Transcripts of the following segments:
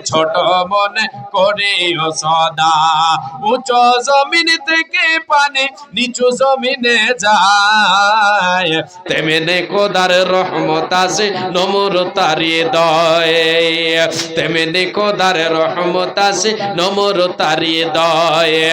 ছোট মনে করিও সদা। উঁচু জমিন থেকে পানি নিচু জমিনে যায়, তেমনি খোদার রহমত আছে নম্রতার হৃদয়ে, তেমনি খোদার রহমত আছে নম্রতার হৃদয়ে।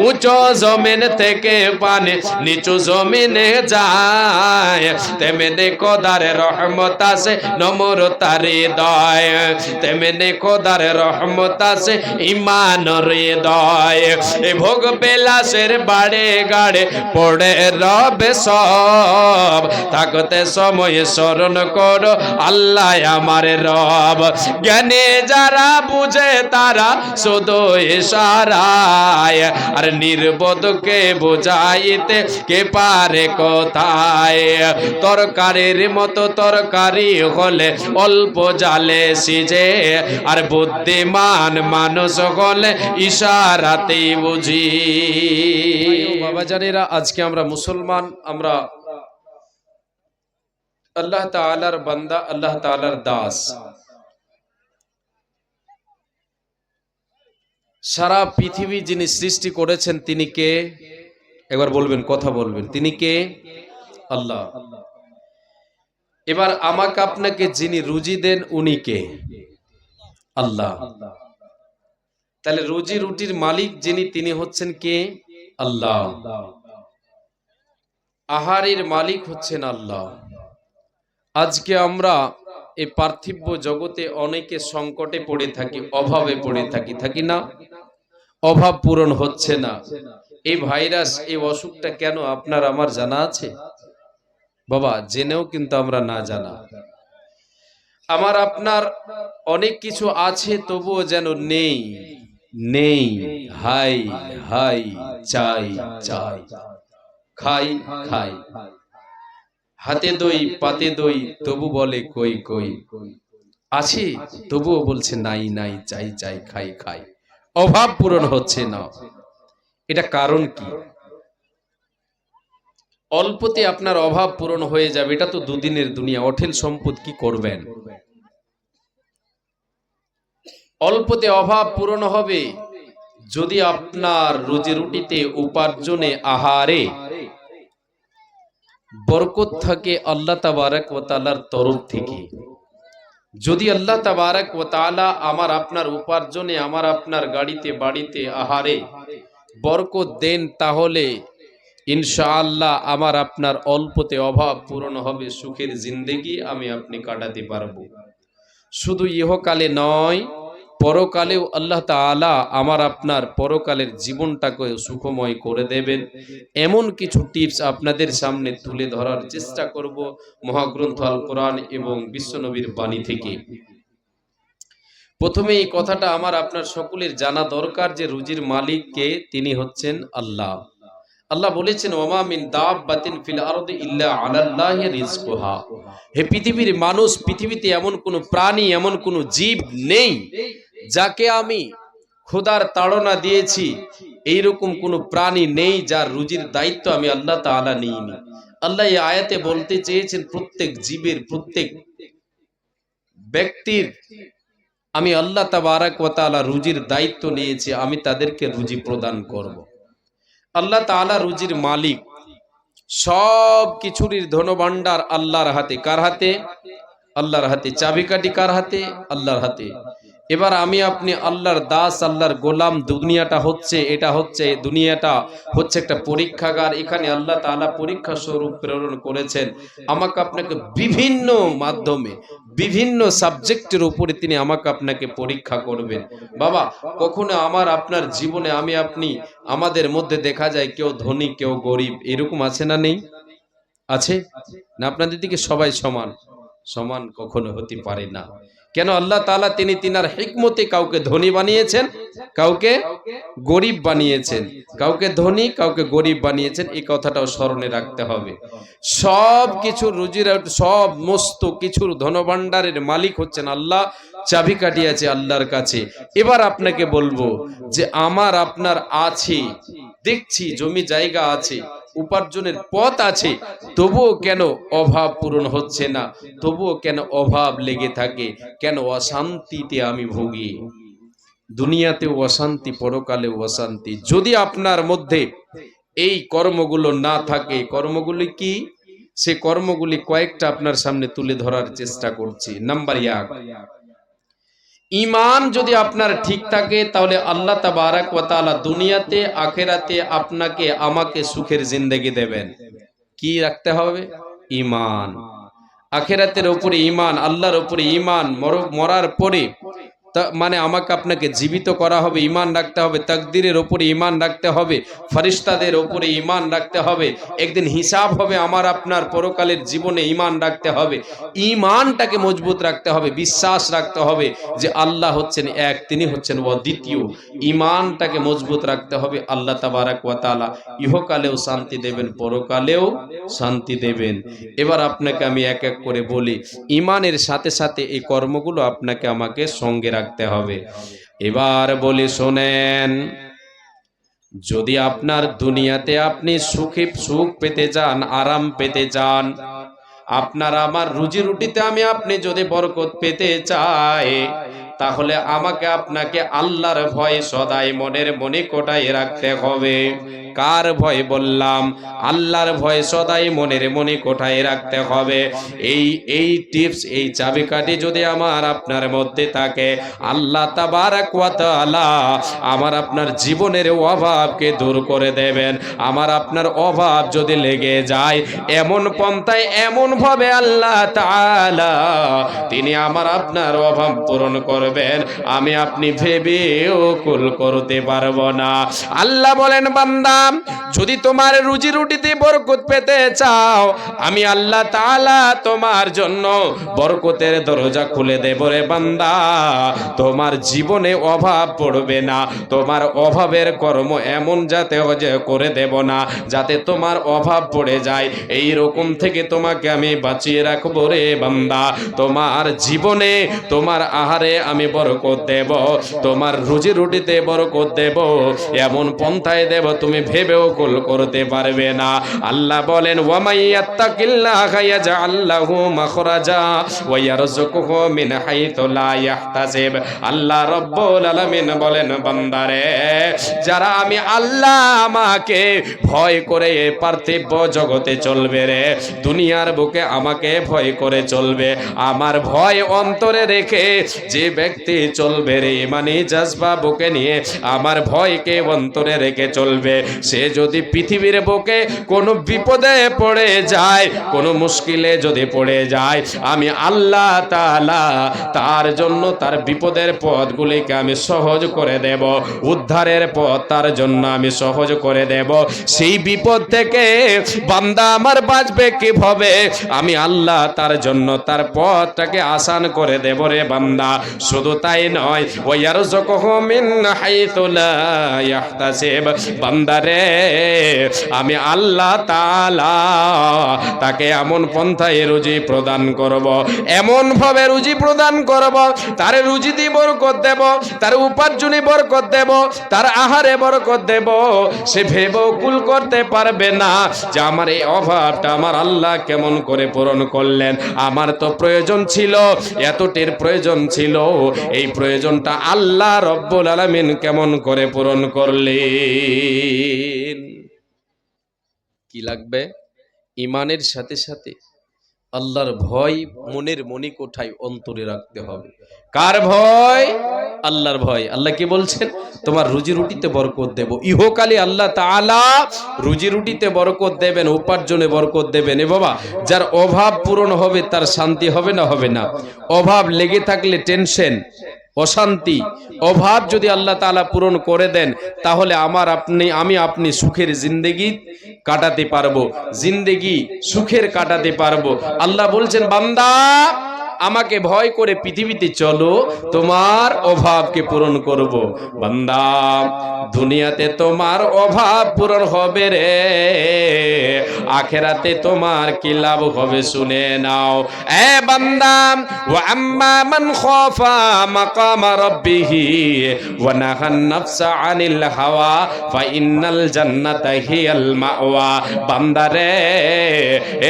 উঁচু জমিন থেকে পানি নিচু জমিনে যায়, তেমনি খোদার রহমত আছে নম্রতার হৃদয়ে, তেমনি খোদার রহমত আছে ঈমানের হৃদয়ে। এই ভোগ বিলাসের বাড়ে গাড়ে পড়ে রবে সব, থাকতে সময় স্মরণ করো আল্লাহ আমার রব। জ্ঞানী যারা বুঝে তারা শুধু ইশারায়, আর নির্বোধকে বোঝাইতে কে পারে কোথায়। তরকারির মতো তরকারি হলে অল্প জালে সিজে, আর বুদ্ধিমান মানুষ হলে ইশারাতেই বুঝি। বাবা জানেরা, আজকে আমরা মুসলমান, আমরা আল্লাহ তাআলার বান্দা, আল্লাহ তাআলার দাস। সারা পৃথিবী যিনি সৃষ্টি করেছেন তিনি কে? একবার বলবেন, কথা বলবেন, তিনি কে? আল্লাহ। এবার আমাকে আপনাকে যিনি রুজি দেন উনি কে? আল্লাহ। তাহলে রুজি রুটির মালিক যিনি তিনি হচ্ছেন কে? আল্লাহ। আহারের মালিক হচ্ছেন আল্লাহ। আজকে আমরা এই পার্থিব জগতে অনেকে সংকটে পড়ে থাকি, অভাবে পড়ে থাকি, থাকি না? অভাব পূরণ হচ্ছে না। এই ভাইরাস, এই অসুখটা কেন আপনার আমার জানা আছে? বাবা জেনেও কিন্তু আমরা না জানা। আমার আপনার অনেক কিছু আছে তবুও যেন নেই নেই, হাই হাই, চাই চাই, খাই খাই, হাতে দই পাতে দই তবু বলে কই কই, আছে তবুও বলছে নাই নাই, চাই চাই, খাই খাই। অভাব পূরণ হচ্ছে না। এটা কারণ কি? অল্পতে আপনার অভাব পূরণ হয়ে যাবে, এটা তো দুদিনের দুনিয়া। অঠেল সম্পদ কি করবেন? অল্পতে অভাব পূরণ হবে যদি আপনার রুজি রুটিতে, উপার্জনে, আহারে বরকত থাকে আল্লাহ তাবারক ওয়া তাআলার তরফ থেকে। যদি আল্লাহ তাবারক ওয়া তাআলা আমার আপনার উপার্জনে, আমার আপনার গাড়িতে, বাড়িতে, আহারে বরকত দেন, তাহলে ইনশাআল্লাহ আমার আপনার অল্পতে অভাব পূরণ হবে, সুখের জিন্দেগি আমি আপনি কাটাতে পারবো। শুধু ইহকালে নয়, পরকালেও আল্লাহ তাআলা আমার আপনার পরকালের জীবনটাকে সুখময় করে দেবেন। এমন কিছু টিপস আপনাদের সামনে তুলে ধরার চেষ্টা করব মহাগ্রন্থ আল কোরআন এবং বিশ্বনবীর বাণী থেকে। প্রথমে এই কথাটা আমার আপনার সকলের জানা দরকার যে রুজির মালিক কে? তিনি হচ্ছেন আল্লাহ। আল্লাহ বলেছেন, ওমা মিন দাব্বাতিন ফিল আরদি ইল্লা আলাল্লাহি রিজকুহা। হে পৃথিবীর মানুষ, পৃথিবীতে এমন কোন প্রাণী, এমন কোন জীব নেই যাকে আমি খোদার তাড়না দিয়েছি। এইরকম কোন প্রাণী নেই যার রুজির দায়িত্ব আমি আল্লাহ তাআলা নিইনি। আল্লাহ এই আয়াতে বলতে চেয়েছেন প্রত্যেক জীবের, প্রত্যেক ব্যক্তির আমি আল্লাহ তাবারক ওয়া তাআলা রুজির দায়িত্ব নিয়েছি, আমি তাদেরকে রুজি প্রদান করব। আল্লাহ তাআলা রুজির মালিক। সব কিছুরই ধনভাণ্ডার আল্লাহর হাতে। কার হাতে? আল্লাহর হাতে। চাবিকাঠি কার হাতে? আল্লাহর হাতে। এবার আমি আপনি আল্লাহর দাস, আল্লাহর গোলাম। দুনিয়াটা হচ্ছে, এটা হচ্ছে, দুনিয়াটা হচ্ছে একটা পরীক্ষাগার। এখানে আল্লাহ তাআলা পরীক্ষা স্বরূপ প্রেরণ করেছেন আমাকে আপনাকে বিভিন্ন মাধ্যমে, বিভিন্ন সাবজেক্টের উপরে তিনি আমাকে আপনাকে পরীক্ষা করবেন। বাবা কখনো আমার আপনার জীবনে আমি আপনি, আমাদের মধ্যে দেখা যায় কেউ ধনী কেউ গরিব, এরকম আছে না? নেই? আছে না? আপনাদের দিকে সবাই সমান? সমান কখনো হতে পারে না। কেন? আল্লাহ তাআলা তিনি তিনার হিকমতে কাউকে ধনী বানিয়েছেন, কাউকে গরিব বানিয়েছেন, কাউকে ধনী কাউকে গরিব বানিয়েছেন। এই কথাটাও স্মরণে রাখতে হবে। সব কিছু রুজির, সমস্ত কিছুর ধনভাণ্ডারের মালিক হচ্ছেন আল্লাহ। চাবিকাঠি আছে আল্লাহর কাছে। এবার আপনাকে বলবো যে আমার আপনার আছে, দেখছি জমি জায়গা আছে, উপার্জনের পথ আছে, তবুও কেন অভাব পূরণ হচ্ছে না, তবুও কেন অভাব লেগে থাকে, কেন অশান্তিতে আমি ভুগি। দুনিয়াতেও অশান্তি, পরকালেও অশান্তি। যদি আপনার মধ্যে এই কর্মগুলো না থাকে, কর্মগুলি কি? সে কর্মগুলি কয়েকটা আপনার সামনে তুলে ধরার চেষ্টা করছি। নাম্বার 1, ঈমান যদি আপনার ঠিক থাকে তাহলে আল্লাহ তাবারাক ওয়া তাআলা দুনিয়াতে আখিরাতে আপনাকে আমাকে সুখের জিন্দেগি দেবেন। কি রাখতে হবে? ঈমান। আখিরাতের উপরে ঈমান, আল্লাহর উপরে ঈমান, মরার পরে মানে আমাকে আপনাকে জীবিত করা হবে, ঈমান রাখতে হবে। তাকদীরের উপরে ঈমান রাখতে হবে, ফেরেশতাদের উপরে ঈমান রাখতে হবে। একদিন হিসাব হবে আমার আপনার, পরকালের জীবনে ঈমান রাখতে হবে। ঈমানটাকে মজবুত রাখতে হবে, বিশ্বাস রাখতে হবে যে আল্লাহ হচ্ছেন এক, তিনি হচ্ছেন অদ্বিতীয়। ঈমানটাকে মজবুত রাখতে হবে। আল্লাহ তাবারাক ওয়া তাআলা ইহকালেও শান্তি দেবেন, পরকালেও শান্তি দেবেন। এবার আপনাকে আমি এক এক করে বলি, ঈমানের সাথে সাথে এই কর্মগুলো আপনাকে আমাকে সঙ্গে রাখতে হবে। এবার বলি শোনেন, যদি আপনার দুনিয়াতে আপনি সুখ পেতে চান, আরাম পেতে চান, আপনার আমার রুজি রুটিতে আমি আপনি যদি বরকত পেতে চাই, তাহলে আমাকে আপনাকে আল্লাহর ভয় সদাই মনের মনে কোটায় রাখতে হবে। কার ভয় বললাম? আল্লাহর ভয় সদাই মনের মনে কোটায় রাখতে হবে। এই টিপস, এই চাবিকাঠি যদি আমার আপনার মধ্যে থাকে, আল্লাহ তাবারাক ওয়া তাআলা আমার আপনার জীবনের অভাবকে দূর করে দেবেন। আমার আপনার অভাব যদি লেগে যায়, এমন পন্থায় এমন ভাবে আল্লাহ তাআলা তিনি আমার আপনার অভাব পূরণ করবেন, আমি আপনি ভেবেও কুল করতে পারবো না। আল্লাহ বলেন, বান্দা যদি তোমার রুজি রুটিতে বরকত পেতে চাও, আমি আল্লাহ তাআলা তোমার জন্য বরকতের দরজা খুলে দেব রে বান্দা। তোমার জীবনে অভাব পড়বে না, তোমার অভাবের কর্ম এমন যাতে করে দেব না যাতে তোমার অভাব পড়ে যায়। এই রকম থেকে তোমাকে আমি বাঁচিয়ে রাখবো রে বান্দা। তোমার জীবনে তোমার আহারে আমি বরকত দেব, তোমার রুজি রুটিতে বরকত দেব, এমন পন্থায় দেব তুমি ভেবেও কুল করতে পারবে না। আল্লাহ বলেন, ওয়া মাইয়াত্তাকিল্লাহা ইয়াজআল লাহু মাখরাজা ওয়া ইয়ারযুকুহু মিন হাইতু লা ইয়াহতাসিব। আল্লাহ রাব্বুল আলামিন বলেন, বান্দারে, যারা আমি আল্লাহ আমাকে ভয় করে পার্থিব জগতে চলবে রে, দুনিয়ার বুকে আমাকে ভয় করে চলবে, আমার ভয় অন্তরে রেখে যে ব্যক্তি চলবে রে, মানে জজবা বুকে নিয়ে আমার ভয়কে অন্তরে রেখে চলবে, সে যদি পৃথিবীর বুকে কোনো বিপদে পড়ে যায়, কোনো মুশকিলে যদি পড়ে যায়, আমি আল্লাহ তাআলা তার জন্য তার বিপদের পথগুলিকে আমি সহজ করে দেব, উদ্ধারের পথ তার জন্য আমি সহজ করে দেব। সেই বিপদ থেকে বান্দা আমার বাঁচবে কিভাবে, আমি আল্লাহ তার জন্য তার পথটাকে আসান করে দেব রে বান্দা। শুধু তাই নয়, ওয়া ইয়ারযুকুহু মিন হাইতু লা ইয়াহতাসিব। বান্দারে, আমি আল্লাহ তাআলা তাকে এমন পন্থায় রুজি প্রদান করব, এমন ভাবে রুজি প্রদান করব, তার রুজিতে বরকত দেব, তার উপার্জনে বরকত দেব, তার আহারে বরকত দেব। সে ভেবেও কুল করতে পারবে না যে আমার এই অভাবটা আমার আল্লাহ কেমন করে পূরণ করলেন। আমার তো প্রয়োজন ছিল, এতটির প্রয়োজন ছিল, এই প্রয়োজনটা আল্লাহ রব্বুল আলামিন কেমন করে পূরণ করলেন। কি লাগবে? ঈমানের সাথে সাথে আল্লাহর ভয় মনের মণিকোঠায় অন্তরে রাখতে হবে। কার ভয়? আল্লাহর ভয়। আল্লাহ কি বলছেন? তোমার রুজি রুটিতে বরকত দেব। ইহকালে আল্লাহ তাআলা রুজি রুটিতে বরকত দেবেন, উপার্জনে বরকত দেবেন। এ বাবা, যার অভাব পূরণ হবে তার শান্তি হবে না? হবে না? অভাব লেগে থাকলে টেনশন, অশান্তি। অভাব যদি আল্লাহ তাআলা পূরণ করে দেন, তাহলে আমি আপনি সুখের জিন্দেগি কাটাতে পারবো, জিন্দেগি সুখের কাটাতে পারবো। আল্লাহ বলছেন, বান্দা আমাকে ভয় করে পৃথিবীতে চলো, তোমার অভাবকে পূরণ করব। বান্দা, দুনিয়াতে তোমার অভাব পূরণ হবে রে, আখেরাতে তোমার কি লাভ হবে শুনে নাও। এ বান্দা, ওয়া আম্মা মান খাফা মাকাম রাব্বিহি ওয়া নাহান নাফসা আনিল হাওয়া ফা ইন্নাল জান্নাতা হিয়াল মাওয়া। বান্দারে,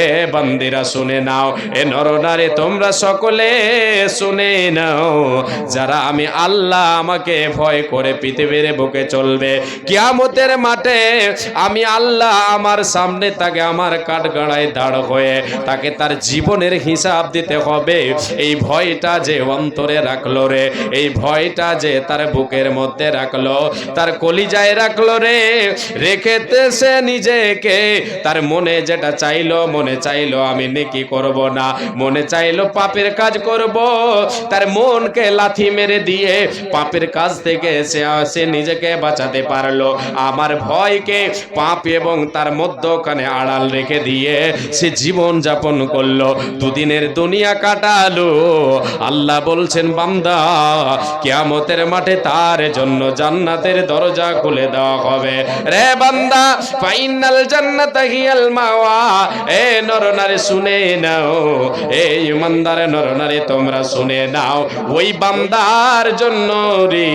এ বান্দিরা শুনে নাও, এ নরনারী তোমরা সকলে শুনে নাও, যারা আমি আল্লাহ আমাকে ভয় করে পৃথিবীর বুকে চলবে, কিয়ামতের মাঠে আমি আল্লাহ আমার সামনে তাকে আমার কাঠগড়ায় দাঁড় হয়ে তাকে তার জীবনের হিসাব দিতে হবে। এই ভয়টা যে অন্তরে রাখলো রে, এই ভয়টা যে তার বুকের মধ্যে রাখলো, তার কলিজায় রাখলো রে, রেখেতেছে নিজেকে, তার মনে যেটা চাইলো, মনে চাইলো আমি নেকি করব না, মনে চাইলো পাপের কাজ করব, তার মনকে লাথি মেরে দিয়ে পাপের কাজ থেকে সে নিজেকে বাঁচাতে পারলো। আমার ভয়কে পাপ এবং তার মধ্যখানে আড়াল রেখে দিয়ে সে জীবন যাপন করলো, দুদিনের দুনিয়া কাটালো। আল্লাহ বলছেন, বান্দা, কিয়ামতের মাঠে তার জন্য জান্নাতের দরজা খুলে দেওয়া হবে রে বান্দা। ফাইনাল জান্নাতা হিয়াল মাওয়া। এ নরনারী শুনে নাও, এই ইমানদার নরনারী তোমরা শুনে নাও, ওই বান্দার জন্য রে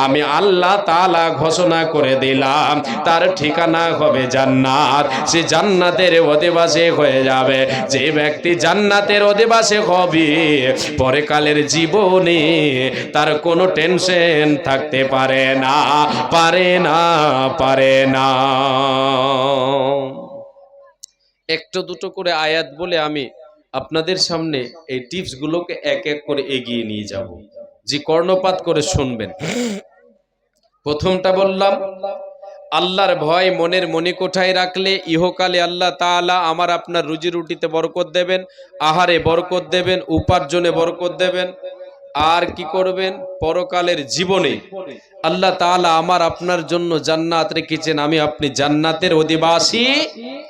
আমি আল্লাহ তাআলা ঘোষণা করে দিলাম তার ঠিকানা হবে জান্নাত। সে জান্নাতের অধিবাসী হয়ে যাবে। যে ব্যক্তি জান্নাতের অধিবাসী হবে, পরকালের জীবনে তার কোনো টেনশন থাকতে পারে না, পারে না, পারে না। একটু দুটো করে আয়াত বলে আমি আপনাদের সামনে এই টিপসগুলোকে এক এক করে এগিয়ে নিয়ে যাব, যে কর্ণপাত করে শুনবেন। প্রথমটা বললাম, আল্লাহর ভয় মনের মণিকোঠায় রাখলে ইহকালে আল্লাহ তাআলা আমার আপনার রুজি রুটিতে বরকত দেবেন, আহারে বরকত দেবেন, উপার্জনে বরকত দেবেন। আর কি করবেন? পরকালের জীবনে আল্লাহ তাআলা আমার আপনার জন্য জান্নাত রেখেছেন, আমি আপনি জান্নাতের অধিবাসী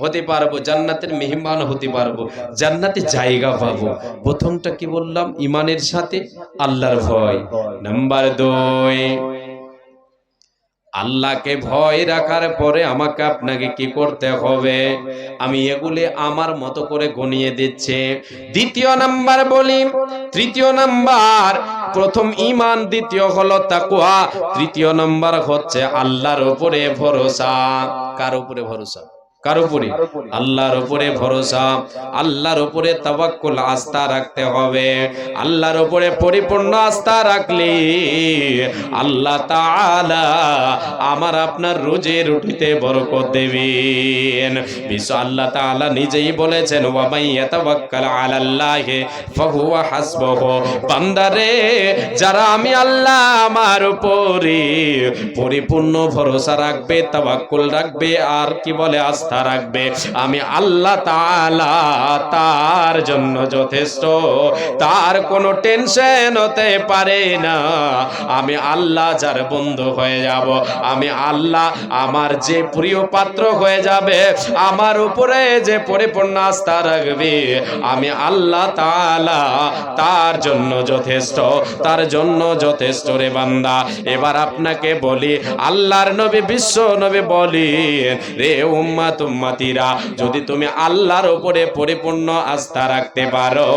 হতে পারবো, জান্নাতের মেহমান হতে পারবো, জান্নাতে জায়গা পাবো। প্রথমটা কি বললাম? ইমানের সাথে আল্লাহর ভয়। নাম্বার 2, আল্লাহকে ভয় রাখার পরে আমাকে আপনাকে কি করতে হবে? আমি এগুলি আমার মতো করে গনিয়ে দিচ্ছি। দ্বিতীয় নাম্বার বলি, তৃতীয় নাম্বার, প্রথম ঈমান, দ্বিতীয় হলো তাকওয়া, তৃতীয় নাম্বার হচ্ছে আল্লাহর উপরে ভরসা। কার উপরে ভরসা? কার উপরে? আল্লাহর উপরে ভরসা, আল্লাহর উপরে তাওয়াক্কুল, আস্থা রাখতে হবে। আল্লাহর উপরে পরিপূর্ণ আস্থা রাখলে আল্লাহ তাআলা আমার আপনার রুজি রুটিতে বরকত দেবেন। বিশ্ব আল্লাহ তাআলা নিজেই বলেছেন, ওয়া মাইয়াতাওয়াক্কাল আলাল্লাহি ফাহুয়া হাসবুহু। বান্দারে, যারা আমি আল্লাহ আমার উপরে পরিপূর্ণ ভরসা রাখবে, তাওয়াক্কুল রাখবে, আর কি বলে আস্থা রাখবে, আমি আল্লাহ তাআলা তার জন্য যথেষ্ট, তার কোনো টেনশন হতে পারে না। আমি আল্লাহ যার বন্ধু হয়ে যাব, আমি আল্লাহ আমার যে প্রিয় পাত্র হয়ে যাবে, আমার উপরে যে পরিপূর্ণ আস্থা রাখবে, আমি আল্লাহ তাআলা তার জন্য যথেষ্ট, তার জন্য যথেষ্ট রে বান্দা। এবার আপনাকে বলি, আল্লাহর নবী, বিশ্ব নবী বলি, রে উম্মাত উম্মতিরা, যদি তুমি আল্লাহর উপরে পরিপূর্ণ আস্থা রাখতে পারো,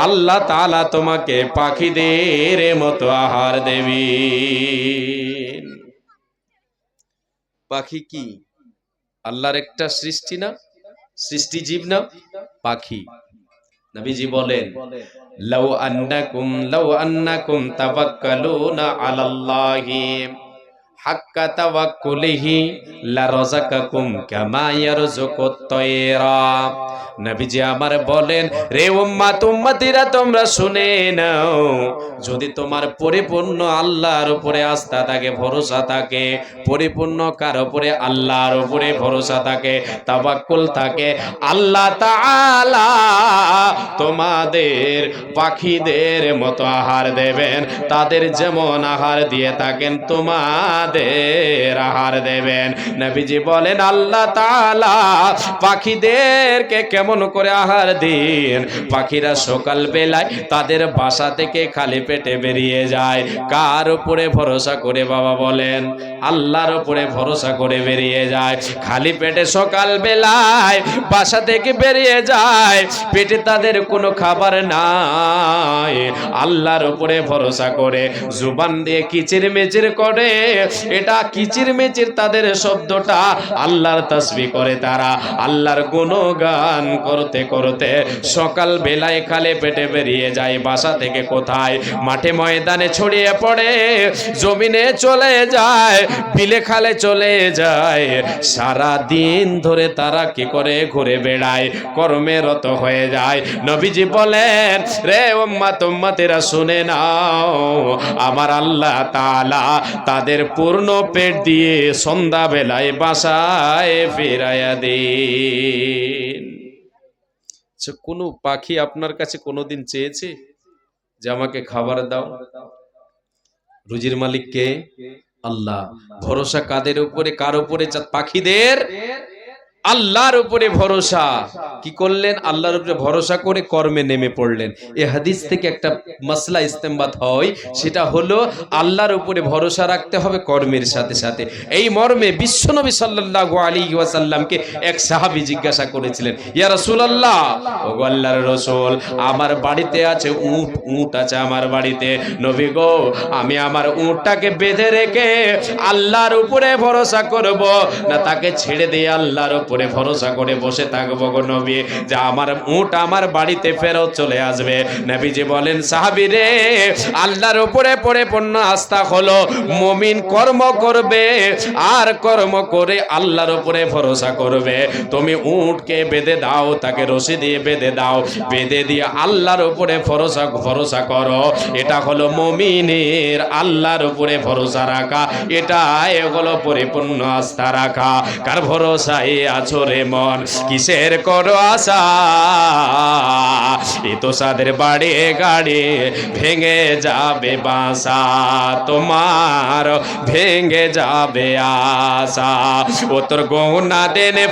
আল্লাহ তাআলা তোমাকে পাখিদের মতো আহার দেবেন। পাখি কি আল্লাহর একটা সৃষ্টি না? সৃষ্টিজীব না? পাখি। নবীজি বলেন, লাউ আন্নাকুম তাওয়াক্কালুনা আলাল্লাহি হাক্কা তাওয়াক্কুলিহি লারাযাকাকুম কামা ইয়ারযুকুত তায়রা। নবীজি আমার বলেন, রে উম্মাত উম্মতিরা তোমরা শুনে নাও, যদি তোমার পরিপূর্ণ আল্লাহর উপরে আস্থা থাকে, ভরসা থাকে, পরিপূর্ণ কার উপরে? আল্লাহর উপরে ভরসা থাকে, তাওয়াক্কুল থাকে, আল্লাহ তাআলা তোমাদের পাখিদের মতো আহার দেবেন। তাদের যেমন আহার দিয়ে থাকেন, তোমাদের আহার দেবেন। নবীজি বলেন, আল্লাহ তাআলা পাখিদেরকে কেমন করে আহার দিন। পাখিরা সকাল বেলায় তাদের বাসা থেকে খালি পেটে বেরিয়ে যায়। কার উপরে ভরসা করে বাবা বলেন? আল্লাহর উপরে ভরসা করে বেরিয়ে যায়। খালি পেটে সকাল বেলায় বাসা থেকে বেরিয়ে যায়, পেটে তাদের কোনো খাবার নাই। আল্লাহর উপরে ভরসা করে জুবান দিয়ে কিচির মিচির করে, এটা কিচির মিচির তাদের শব্দটা আল্লাহর তাসবিহ করে তারা আল্লাহর গুণগান করতে করতে সকাল বেলায় খালি পেটে বেরিয়ে যায়। বাসা থেকে কোথায়? মাঠে ময়দানে ছড়িয়ে পড়ে, জমিনে চলে যায়, বিলে খালে চলে যায়। সারা দিন ধরে তারা কি করে? ঘুরে বেড়ায়, কর্মে রত হয়ে যায়। নবীজি বলেন, রে উম্মত উম্মতেরা শুনে নাও, আমার আল্লাহ তাআলা তাদের পূর্ণ পেট দিয়ে সন্ধ্যা বেলায় বাসায় ফিরাইয়া দিন। কোনো পাখি আপনার কাছে কোনোদিন চেয়েছে যে আমাকে খাবার দাও? রুজির মালিক কে? আল্লাহ। ভরসা কাদের উপরে? কার উপরে? পাখিদের আল্লাহর উপরে ভরসা। কি করলেন? আল্লাহর উপরে ভরসা করে কর্মে নেমে পড়লেন। এই হাদিস থেকে একটা মাসলা ইস্তেমবাত হয়, সেটা হলো আল্লাহর উপরে ভরসা রাখতে হবে কর্মের সাথে সাথে। এই মর্মে বিশ্বনবী সাল্লাল্লাহু আলাইহি ওয়াসাল্লামকে এক সাহাবী জিজ্ঞাসা করেছিলেন, ইয়া রাসূলুল্লাহ, ওগো আল্লাহর রাসূল, আমার বাড়িতে আছে উট আছে আমার বাড়িতে, নবী গো, আমি আমার উটটাকে বেঁধে রেখে আল্লাহর উপরে ভরসা করব, না তাকে ছেড়ে দিয়ে আল্লাহর উপরে ভরসা করে বসে থাকবো গো নবী, যে আমার উট আমার বাড়িতে ফেরত চলে আসবে? নবীজি বলেন, সাহাবী রে, আল্লাহর উপরে পরিপূর্ণ আস্থা হলো মুমিন কর্ম করবে, আর কর্ম করে আল্লাহর উপরে ভরসা করবে। তুমি উটকে বেঁধে দাও, তাকে রশি দিয়ে বেঁধে দাও, বেঁধে দিয়ে আল্লাহর উপরে ভরসা করো। এটা হলো মুমিনের আল্লাহর উপরে ভরসা রাখা, এটাই হলো পরিপূর্ণ আস্থা রাখা। কার ভরসায় আছো রে মন, কিসের করো আশা? এ তো সাদের বাড়ি গাড়ি ভেঙে যাবে বাসা, তোমার ভেঙে যাবে আশা। ও তোর গোনা দেনে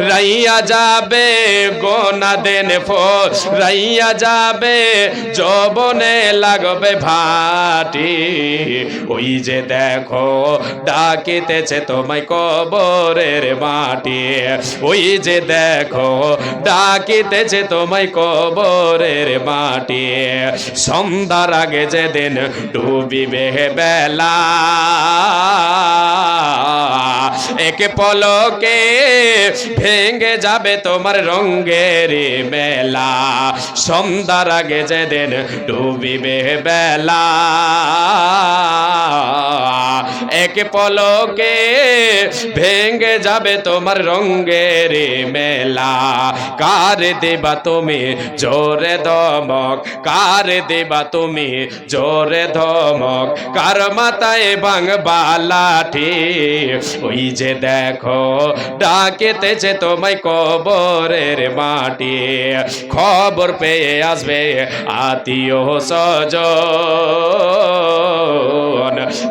রাইয়া যাবে, গোনা দেনে রাইয়া যাবে, যৌবনে লাগবে ভাটি। ওই যে দেখো ডাকিতেছে তোমায় কবরের মাটি, ওই যে দেখো ডাকিতেছে তোমায় কবরের মাটি। সন্ধ্যার আগে যেদিন ডুবিবে বেলা, একে পলকে ভেঙে যাবে তোমার রঙের মেলা। সন্ধ্যার আগে যেদিন ডুবিবে বেলা, একে পলকে ভেঙে যাবে তোমার রঙের মেলা। কার দেবা তুমি জোরে ধমক, কার দেবা তুমি জোরে ধমক, কার মাথায় ভাঙবা লাঠি? ওই যে দেখো ডাকিতেছে তোমায় কবরের মাটি। খবর পেয়ে আসবে আত্মীয় স্বজন,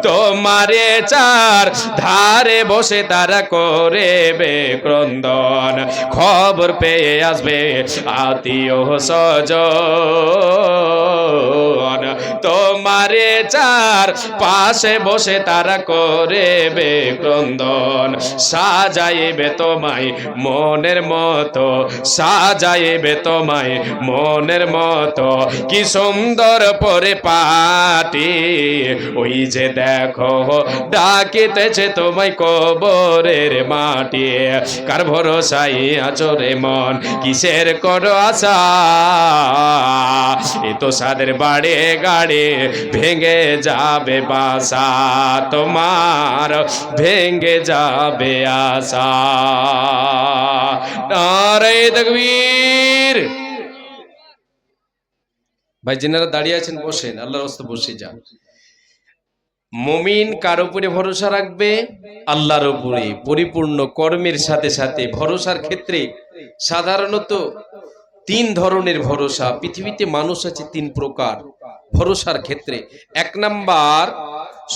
তোমারে চার ধারে বসে তারা করবে ক্রন্দন। খবর পেয়ে আসবে আত্মীয় স্বজন, তোমারে চার পাশে বসে তারা করবে ক্রন্দন। সাজাইবে তোমায় মনের মতো, সাজাইবে তোমায় মনের মতো, কি সুন্দর পরে পাটি। ওই যে দেখো ডাকিতেছে তোমায় কবরের মাটি। কার ভরসায় আছো রে মন, কিসের করো আশা? এ তো সাদের বাড়ি গাড়ি ভেঙে যাবে বাসা, তোমার ভেঙে যাবে আশা। নারে তাকবীর। ভাই যিনারা দাঁড়িয়ে আছেন বসেন, আল্লাহর রাস্তে বসে যান। মুমিন কার উপরে ভরসা রাখবে? আল্লাহর উপরে। পরিপূর্ণ কর্মের সাথে সাথে ভরসার ক্ষেত্রে সাধারণত তিন ধরনের ভরসা। পৃথিবীতে মানুষ আছে তিন প্রকার ভরসার ক্ষেত্রে। এক নাম্বার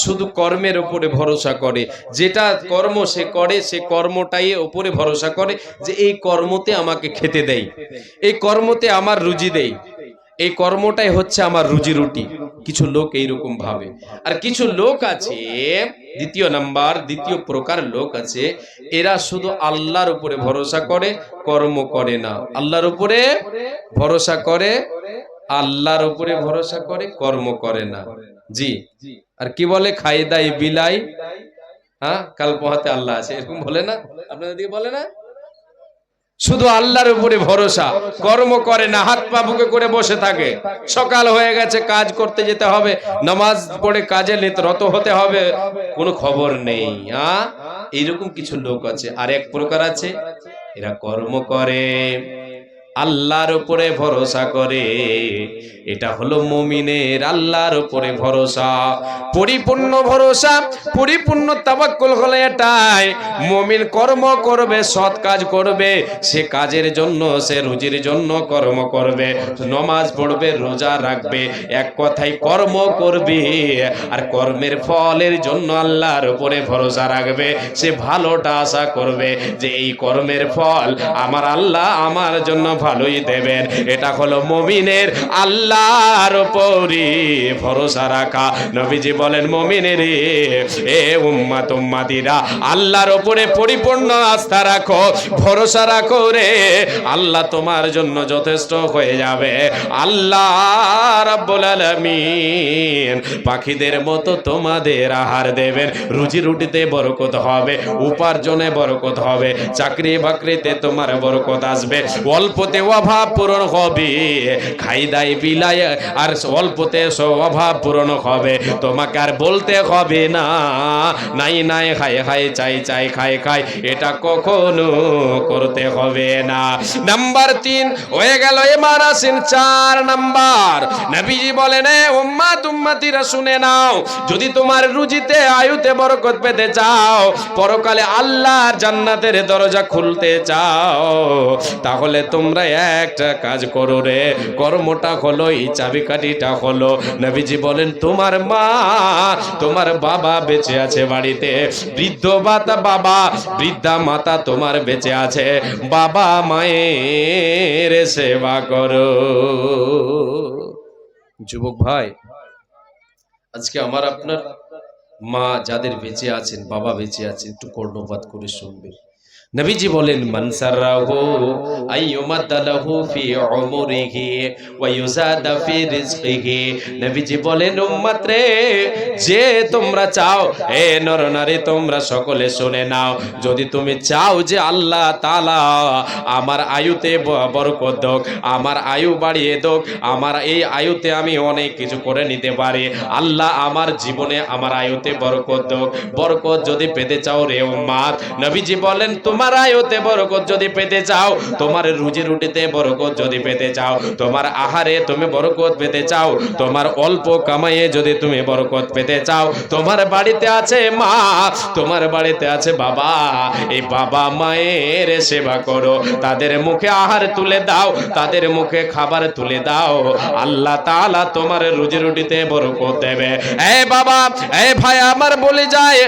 শুধু কর্মের উপরে ভরসা করে, যেটা কর্ম সে করে সে কর্মটাই উপরে ভরসা করে যে এই কর্মতে আমাকে খেতে দেয়, এই কর্মতে আমার রুজি দেয়, এই কর্মটাই হচ্ছে আমার রুজি রুটি। কিছু লোক এইরকম ভাবে। আর কিছু লোক আছে, দ্বিতীয় প্রকার লোক আছে, এরা শুধু আল্লাহর উপরে ভরসা করে, কর্ম করে না। আল্লাহর উপরে ভরসা করে, আল্লাহর উপরে ভরসা করে, কর্ম করে না। জি, আর কি বলে, খাই দাই বিলাই, হ্যাঁ কাল পোহাতে আল্লাহ আছে, এরকম বলে না? আপনাদের দিকে বলে না? শুধু আল্লাহর উপরে ভরসা, কর্ম করে না, হাত পা বুকে করে বসে থাকে। সকাল হয়ে গেছে, কাজ করতে যেতে হবে, নামাজ পড়ে কাজে রত হতে হবে, কোনো খবর নেই। এইরকম কিছু লোক আছে। আর এক প্রকার আছে, এরা কর্ম করে, আল্লাহর উপরে ভরসা করে। এটা হলো মুমিনের আল্লাহর উপরে ভরসা, পরিপূর্ণ ভরসা, পরিপূর্ণ তাওয়াক্কুল হলো এটাই। মুমিন কর্ম করবে, সৎ কাজ করবে, সে কাজের জন্য, সে রুজির জন্য কর্ম করবে, নামাজ পড়বে, রোজা রাখবে, এক কথায় কর্ম করবে। আর কর্মের ফলের জন্য আল্লাহর উপরে ভরসা রাখবে। সে ভালোটা আশা করবে যে এই কর্মের ফল আমার আল্লাহ আমার জন্য ভালোই দেবেন। এটা হলো মুমিনের আল্লাহর উপরে ভরসা রাখা। নবীজি বলেন, মুমিনের এ উম্মত উম্মাতিরা, আল্লাহর উপরে পরিপূর্ণ আস্থা রাখো, ভরসা রাখো রে, আল্লাহ তোমার জন্য যথেষ্ট হয়ে যাবে। আল্লাহ রাব্বুল আলামিন পাখিদের মতো তোমাদের আহার দেবেন, রুজি রুটিতে বরকত হবে, উপার্জনে বরকত হবে, চাকরি বাকরিতে তোমার বরকত আসবে, অল্পতে অভাব পূরণ হবে, খাই দাই বিলাই আর অল্পতে অভাব পূরণ হবে। তোমাকে আর বলতে হবে না নাই নাই খাই খাই, চাই চাই খাই খাই, এটা কখনো করতে হবে না। নাম্বার 3 হয়ে গেল। এবার আসেন 4 নাম্বার। নবীজি বলেন, উম্মাত উম্মাতিরা শুনে নাও, যদি তোমার রুজিতে আয়ুতে বরকত পেতে চাও, পরকালে আল্লাহর জান্নাতের দরজা খুলতে চাও, তাহলে তোমরা একটা কাজ করো রে। কর্মটা হলো, এই চাবিকাঠিটা হলো, নবীজি বলেন, তোমার মা তোমার বাবা বেঁচে আছে বাড়িতে, বৃদ্ধ বাবা বৃদ্ধা মাতা তোমার বেঁচে আছে, বাবা মায়ের সেবা করো। যুবক ভাই, আজকে আমার আপনার মা যাদের বেঁচে আছেন, বাবা বেঁচে আছেন, একটু কর্ণপাত করে শুনবেন। নবীজি বলেন, মান সাররাহু আইয়ুমাদালাহু ফি উমরিহি ওয়া ইউজাদা ফি রিজকিহি। নবীজি বলেন, উম্মত রে, যে তোমরা চাও, হে নরনারী তোমরা সকলে শুনে নাও, যদি তুমি চাও যে আল্লাহ তাআলা আমার আয়ুতে বরকত দাও, আমার আয়ু বাড়িয়ে দাও, আমার এই আয়ুতে আমি অনেক কিছু করে নিতে পারি, আল্লাহ আমার জীবনে আমার আয়ুতে বরকত দাও। বরকত যদি পেতে চাও রে উম্মত, নবীজি বলেন, তোমার আয়ুতে বরকত যদি পেতে চাও, তোমার রুজি রুটিতে বরকত যদি পেতে চাও, তোমার আহারে তুমি বরকত পেতে চাও, তোমার অল্প কামাইয়ে যদি তুমি বরকত পেতে চাও, তোমার বাড়িতে আছে মা, তোমার বাড়িতে আছে বাবা, এই বাবা মায়ের সেবা করো, তাদের মুখে আহার তুলে দাও, তাদের মুখে খাবার তুলে দাও, আল্লাহ তাআলা তোমার রুজি রুটিতে বরকত দেবে। এ বাবা, এ ভাই আমার বলে যায়,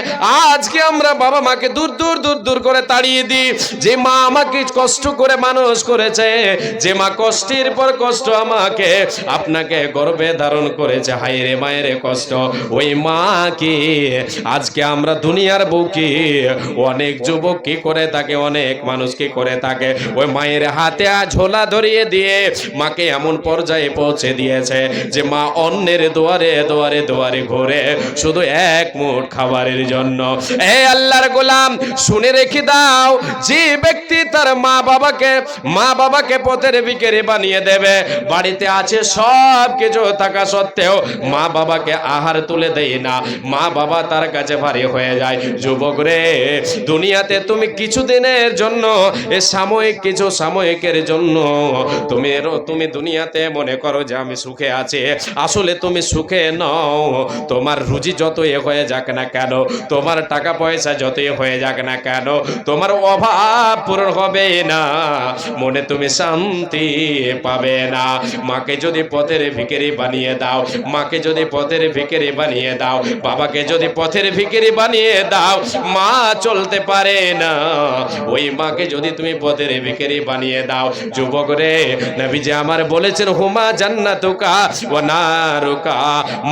আজকে আমরা বাবা মাকে দূর দূর দূর দূর করে তাড়িয়ে দিই। যে মা আমাকে কষ্ট করে মানুষ করেছে, যে মা কষ্টের পর কষ্ট আমাকে আপনাকে গর্ভে ধারণ করেছে, হায় রে মায়ের কষ্ট, ওই মা কি আজকে আমরা দুনিয়ার বুকে অনেক যুবক কি করে থাকে, অনেক মানুষ কি করে থাকে, ওই মায়ের হাতে ঝোলা ধরিয়ে দিয়ে মাকে এমন পর্যায়ে পৌঁছে দিয়েছে যে মা অন্যের দুয়ারে দুয়ারে দুয়ারে ঘুরে শুধু এক মুঠ খাবারের জন্য। এ আল্লাহর গোলাম, শুনে রেখে দাও, যে ব্যক্তি তার মা বাবাকে পথের ভিখারি বানিয়ে দেবে, বাড়িতে আছে সব কিছু থাকা সত্ত্বেও মা বাবাকে আহার তুলে দেয় না, মা বাবা তার কাছে ভারী হয়ে যায়। যুবক রে, দুনিয়াতে তুমি কিছুদিনের জন্য, এ সাময়িক কিছু সাময়িকের জন্য তুমি দুনিয়াতে মনে করো যে আমি সুখে আছি, আসলে তুমি সুখে নও। তোমার রুজি যতই হয়ে যাক না কেন, তোমার টাকা পয়সা যতই হয়ে যাক না কেন, তোমার অভাব পূরণ হবে না, মনে তুমি শান্তি পাবে না। মাকে যদি পথের ভিখারি বানিয়ে দাও, মাকে যদি পথের ভিখারি বানিয়ে দাও, বাবাকে যদি পথের ভিখারি বানিয়ে দাও, মা চলতে পারে না। ওই মাকে যদি তুমি পথের ভিখারি বানিয়ে দাও, যুবক রে, নবীজি আমার বলেছেন হুমা জান্নাতুকা ওয়া নারুকা,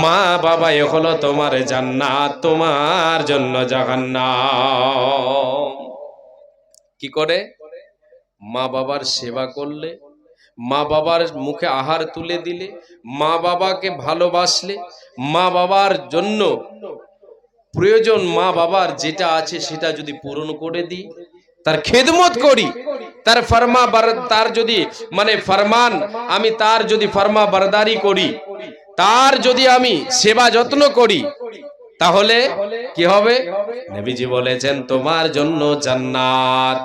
মা বাবা এ হলো তোমার জান্নাত, তোমার জন্য জাহান্নাম। কি করে? মা বাবার সেবা করলে, মা বাবার মুখে আহার তুলে দিলে, মা বাবাকে ভালোবাসলে, মা বাবার জন্য প্রয়োজন মা বাবার যেটা আছে সেটা যদি পূরণ করে দিই, তার খেদমত করি, তার তার যদি মানে ফরমান, আমি তার যদি ফরমা বারদারি করি, তার যদি আমি সেবা যত্ন করি, তাহলে কি হবে? নবীজি বলেছেন তোমার জন্য জান্নাত।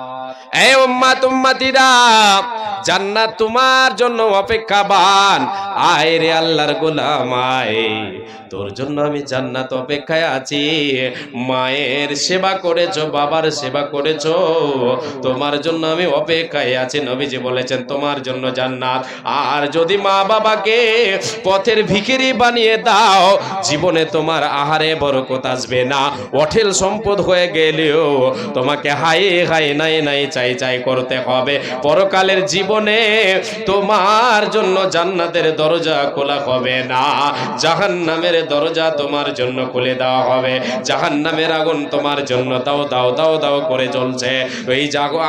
এই উম্মত উম্মতিরা, জান্নাত তোমার জন্য অপেক্ষাবান। আয় রে আল্লাহর গোলাম আয়, তোর জন্য আমি জান্নাত অপেক্ষায় আছি। মায়ের সেবা করেছো, বাবার সেবা করেছো, তোমার জন্য আমি অপেক্ষায় আছি। নবীজি বলেছেন তোমার জন্য জান্নাত। আর যদি মা বাবাকে পথের ভিখারি বানিয়ে দাও, জীবনে তোমার আহারে বরকত আসবে না। অঠেল সম্পদ হয়ে গেলেও তোমাকে হাই হাই নাই নাই চাই চাই করতে হবে। পরকালের জীবনে তোমার জন্য জান্নাতের দরজা খোলা হবে না, জাহান্নামের দরজা তোমার জন্য খুলে দেওয়া হবে। জাহান্নামের আগুন তোমার জন্য দাও দাও দাও দাও করে জ্বলছে। ওই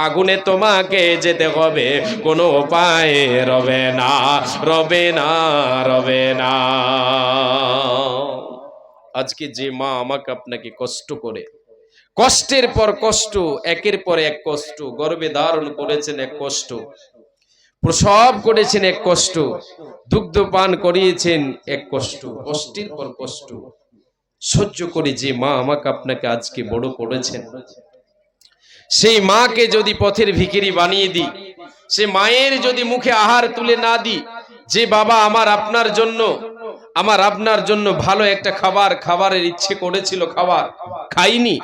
আগুনে তোমাকে যেতে হবে, কোনো উপায় রবে না, রবে না, রবে না। আজকে যে মা আমাকে আপনাকে কষ্ট করে, কষ্টের পর কষ্ট, একের পর এক কষ্ট, গর্ভে ধারণ করেছেন এক কষ্ট, প্রসব করেছেন এক কষ্ট, দুগ্ধ পান করিয়েছেন এক কষ্ট, কষ্টের পর কষ্ট সহ্য করে যে মা আমাকে আপনাকে আজকে বড় করেছেন, সেই মাকে যদি পথের ভিখারি বানিয়ে দিই, সে মায়ের যদি মুখে আহার তুলে না দিই, যে বাবা আমার আপনার জন্য ভালো একটা খাবারের ইচ্ছে করেছিল, খাবার খাইনি,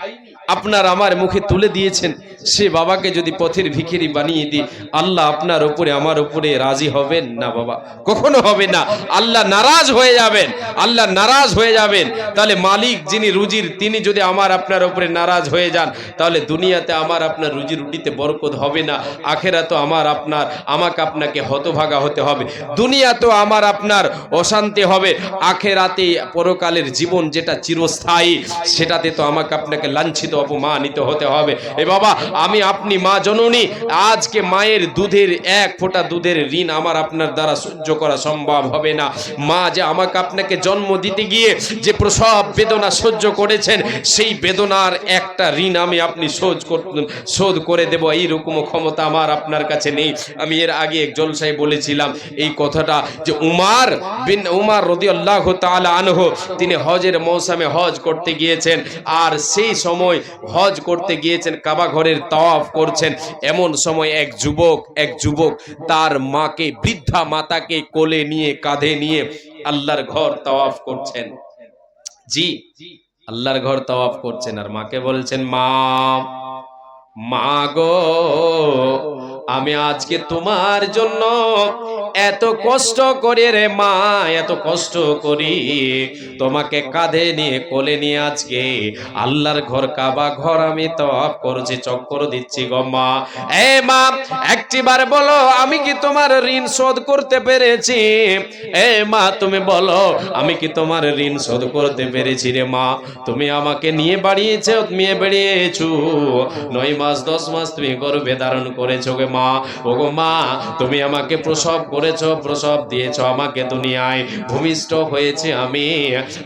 আপনার আমার মুখে তুলে দিয়েছেন, সে বাবাকে যদি পথের ভিখারি বানিয়ে দিই, আল্লাহ আপনার উপরে আমার উপরে রাজি হবেন না বাবা, কখনো হবে না। আল্লাহ নারাজ হয়ে যাবেন, আল্লাহ নারাজ হয়ে যাবেন। তাহলে মালিক যিনি রুজির, তিনি যদি আমার আপনার উপরে নারাজ হয়ে যান, তাহলে দুনিয়াতে আমার আপনার রুজি রুটিতে বরকত হবে না, আখেরাতে আমাকে আপনাকে হতভাগা হতে হবে। দুনিয়াতেও আমার আপনার অশান্তি হবে, আখেরাতে পরকালের জীবন যেটা চিরস্থায়ী, সেটাতে তো আমাকে আপনাকে লাঞ্ছিত অপমানিত হতে হবে। এ বাবা, আমি আপনি মা জননী, আজকে মায়ের দুধের এক ফোঁটা দুধের ঋণ আমার আপনার দ্বারা সহ্য করা সম্ভব হবে না। মা যে আমাকে আপনাকে জন্ম দিতে গিয়ে যে প্রসব বেদনা সহ্য করেছেন, সেই বেদনার একটা ঋণ আমি আপনি শোধ করে দেব, এইরকম ক্ষমতা আমার আপনার কাছে নেই। আমি এর আগে এক জলসায় বলেছিলাম এই কথাটা, যে উমার রাদিয়াল্লাহু তাআলা আনহু, তিনি হজের মৌসুমে হজ করতে গিয়েছেন, আর সেই সময় হজ করতে গিয়েছেন, কাবা ঘরের তাওয়াফ করছেন। এমন সময় এক যুবক তার মাকে, বৃদ্ধা মাতাকে কোলে নিয়ে, কাঁধে নিয়ে আল্লাহর ঘর তাওয়াফ করছেন। জি, আল্লাহর ঘর তাওয়াফ করছেন, আর মাকে বলছেন, মা গো, আমি আজকে তোমার জন্য এত কষ্ট করি রে মা, এত কষ্ট করি, তোমাকে কাঁধে নিয়ে কোলে নিয়ে আজকে আল্লাহর ঘর, কাবা ঘর আমি তাওয়াফ করছি, চক্কর দিচ্ছি গো মা। এ মা, একটিবার বলো আমি কি তোমার ঋণ শোধ করতে পেরেছি? এ মা, তুমি বলো আমি কি তোমার ঋণ শোধ করতে পেরেছি রে মা? তুমি আমাকে নিয়ে বেড়িয়েছো 9 মাস 10 মাস তুমি গর্ভে ধারণ করেছো গে মা। ওগো মা, তুমি আমাকে প্রসব করেছো, প্রসব দিয়েছো আমাকে দুনিয়ায়, ভূমিষ্ঠ হয়েছে আমি,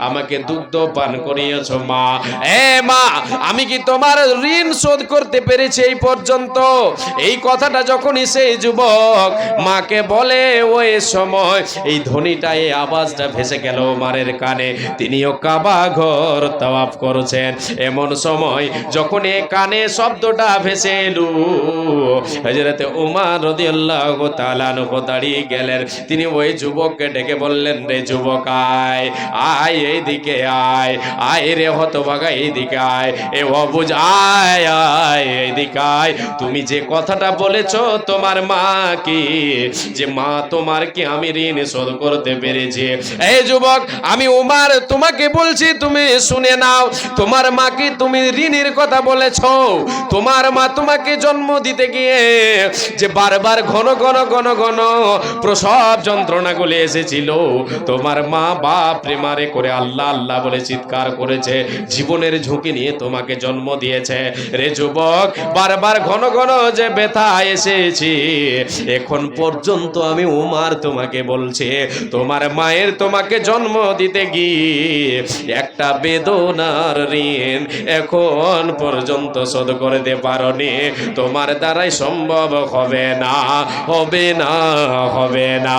আমাকে দুগ্ধ পান করিয়েছো মা। এ মা, আমি কি তোমার ঋণ শোধ করতে পেরেছি এই পর্যন্ত? এই কথাটা যখনই সেই যুবক মাকে বলে, ওই সময় এই ধ্বনিটা, এই আওয়াজটা ভেসে গেল মারের কানে। তিনিও কাবা ঘর তাওয়াফ করছেন। এমন সময় যখন এ কানে শব্দটা ভেসে এলো, হযরত উমর রাদিয়াল্লাহু তাআলা আনহু দাঁড়িয়ে নিয়ে গেলেন। তিনি ওই যুবককে ডেকে বললেন, রে যুবক আয়, আয় এইদিকে আয়, আয় রে হতভাগা এইদিকে আয়, এ অবুঝ আয়, আয় এইদিকে আয়। তুমি যে কথাটা বলেছ তোমার মা কি, যে মা তোমার কি আমি ঋণ শোধ করতে পেরেছি। এই যুবক, আমি উমার তোমাকে বলছি, তুমি শুনে নাও। তোমার মাকে তুমি ঋণের কথা বলেছ। তোমার মা তোমাকে জন্ম দিতে গিয়ে যে বারবার ঘন ঘন ঘন ঘন প্রসব যন্ত্রণাগুলি এসেছিল, তোমার মা বাপ প্রেমারে করে আল্লাহ আল্লাহ বলে চিৎকার করেছে, জীবনের ঝুঁকি নিয়ে তোমাকে জন্ম দিয়েছে। রে যুবক, বারবার ঘন ঘন যে ব্যথা এসেছি, এখন পর্যন্ত আমি উমার তোমাকে বলছি, তোমার মায়ের তোমাকে জন্ম দিতে গিয়ে একটা বেদনার ঋণ এখন পর্যন্ত শোধ করতে পারোনি। তোমার দ্বারাই সম্ভব হবে না, হবে না, হবে না।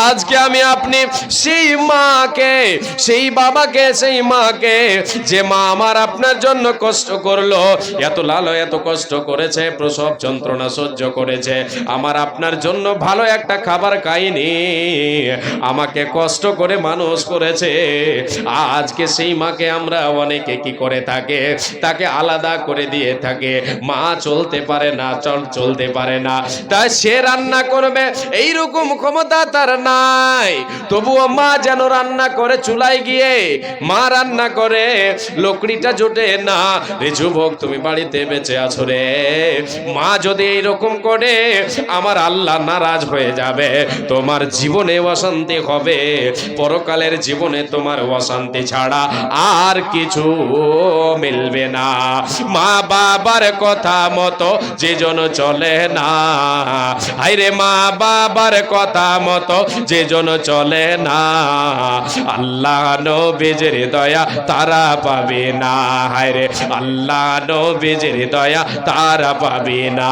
আজকে আমি আপনি সেই মাকে, সেই বাবাকে, সেই মাকে, যে মা আমার আপনার জন্য কষ্ট করলো, এত লাল এত কষ্ট করেছে, প্রসব যন্ত্রণা সহ্য করেছে, আমার আপনার জন্য ভালো একটা খাবার খাইনি, আমাকে কষ্ট করে মানুষ করেছে। আজকে সেই মাকে আমরা অনেকে কি করে থাকে, তাকে আলাদা করে দিয়ে থাকে। মা চলতে পারে না, চলতে পারে না, তাই সে রান্না করবে এইরকম ক্ষমতা তার নাই, তবুও মা যেন রান্না করে চুলায় গিয়ে, মা রান্না করে, লকড়িটা জোটে না। রে যুবক, তুমি বাড়িতে বেঁচে আছো রে, মা যদি এইরকম করে আমার আল্লাহ নারাজ হয়ে যাবে, তোমার জীবনে অশান্তি হবে, পরকালের জীবনে তোমার অশান্তি ছাড়া আর কিছু মিলবে না। মা বাবার কথা মতো যে জন চলে না, হায়রে মা বাবার কথা মতো যে জন চলে না, আল্লাহ নবীজির দয়া তারা পাবে না, হায়রে আল্লাহ নবীজির দয়া তারা পাবে না।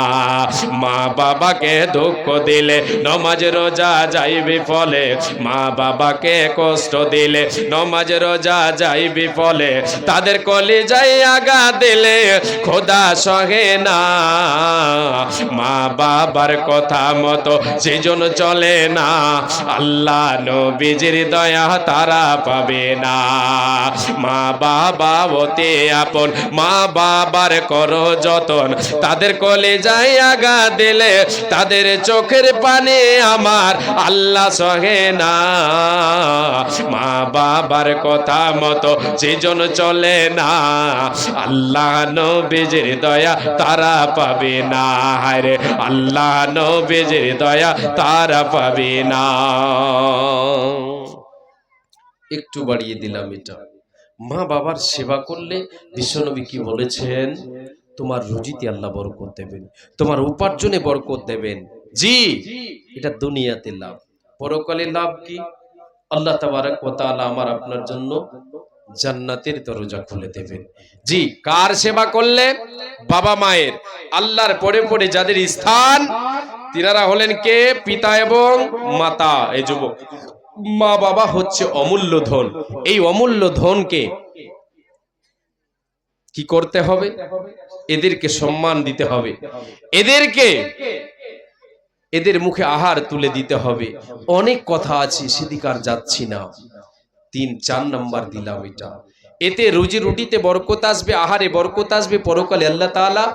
মা বাবাকে দুঃখ দিলে নমাজ রোজা যাইবে ফলে, মা বাবাকে কষ্ট দিলে নমাজ রোজা যাইবে ফলে, তাদের কলিজায় আগা দিলে খোদা সহে না। মা বাবার কথা মতো সেজন চলে না, আল্লাহ নবীজির দয়া তারা পাবে না। মা বাবা হতে আপন, মা বাবার করো যতন, তাদের কলিজায় আগা দিলে তাদের চোখের পানি আমার আল্লাহ সহে না। মা বাবার কথা মতো সেজন চলে না, আল্লাহ নবীজির দয়া তারা পাবে না, হায়রে আল্লাহ নবীজির দয়া তারা পাবে না। একটু বাড়িয়ে দিলাম এটা। মা বাবার সেবা করলে বিশ্বনবী কি বলেছেন? তোমার রুজিতে আল্লাহ বরকত দেবেন, তোমার উপার্জনে বরকত দেবেন। জি, এটা দুনিয়াতে লাভ। পরকালে লাভ কি? আল্লাহ তাবারক ওয়া তাআলা আমার আপনার জন্য জান্নাতের দরজা খুলে দেবেন। জি, কার সেবা করলে? বাবা মায়ের। আল্লাহর পরে পরে যাদের স্থান, তিনারা হলেন কে? পিতা এবং মাতা। এই যুবক, মা বাবা হচ্ছে অমূল্য ধন। এই অমূল্য ধনকে কি করতে হবে? এদেরকে সম্মান দিতে হবে, এদের মুখে আহার তুলে দিতে হবে। অনেক কথা আছে, সেদিকে আর যাচ্ছি না। 3-4 নাম্বার দিলাম এটা। এতে রুজি রুটিতে বরকত আসবে, আহারে বরকত আসবে, পরকালে আল্লাহ তাআলা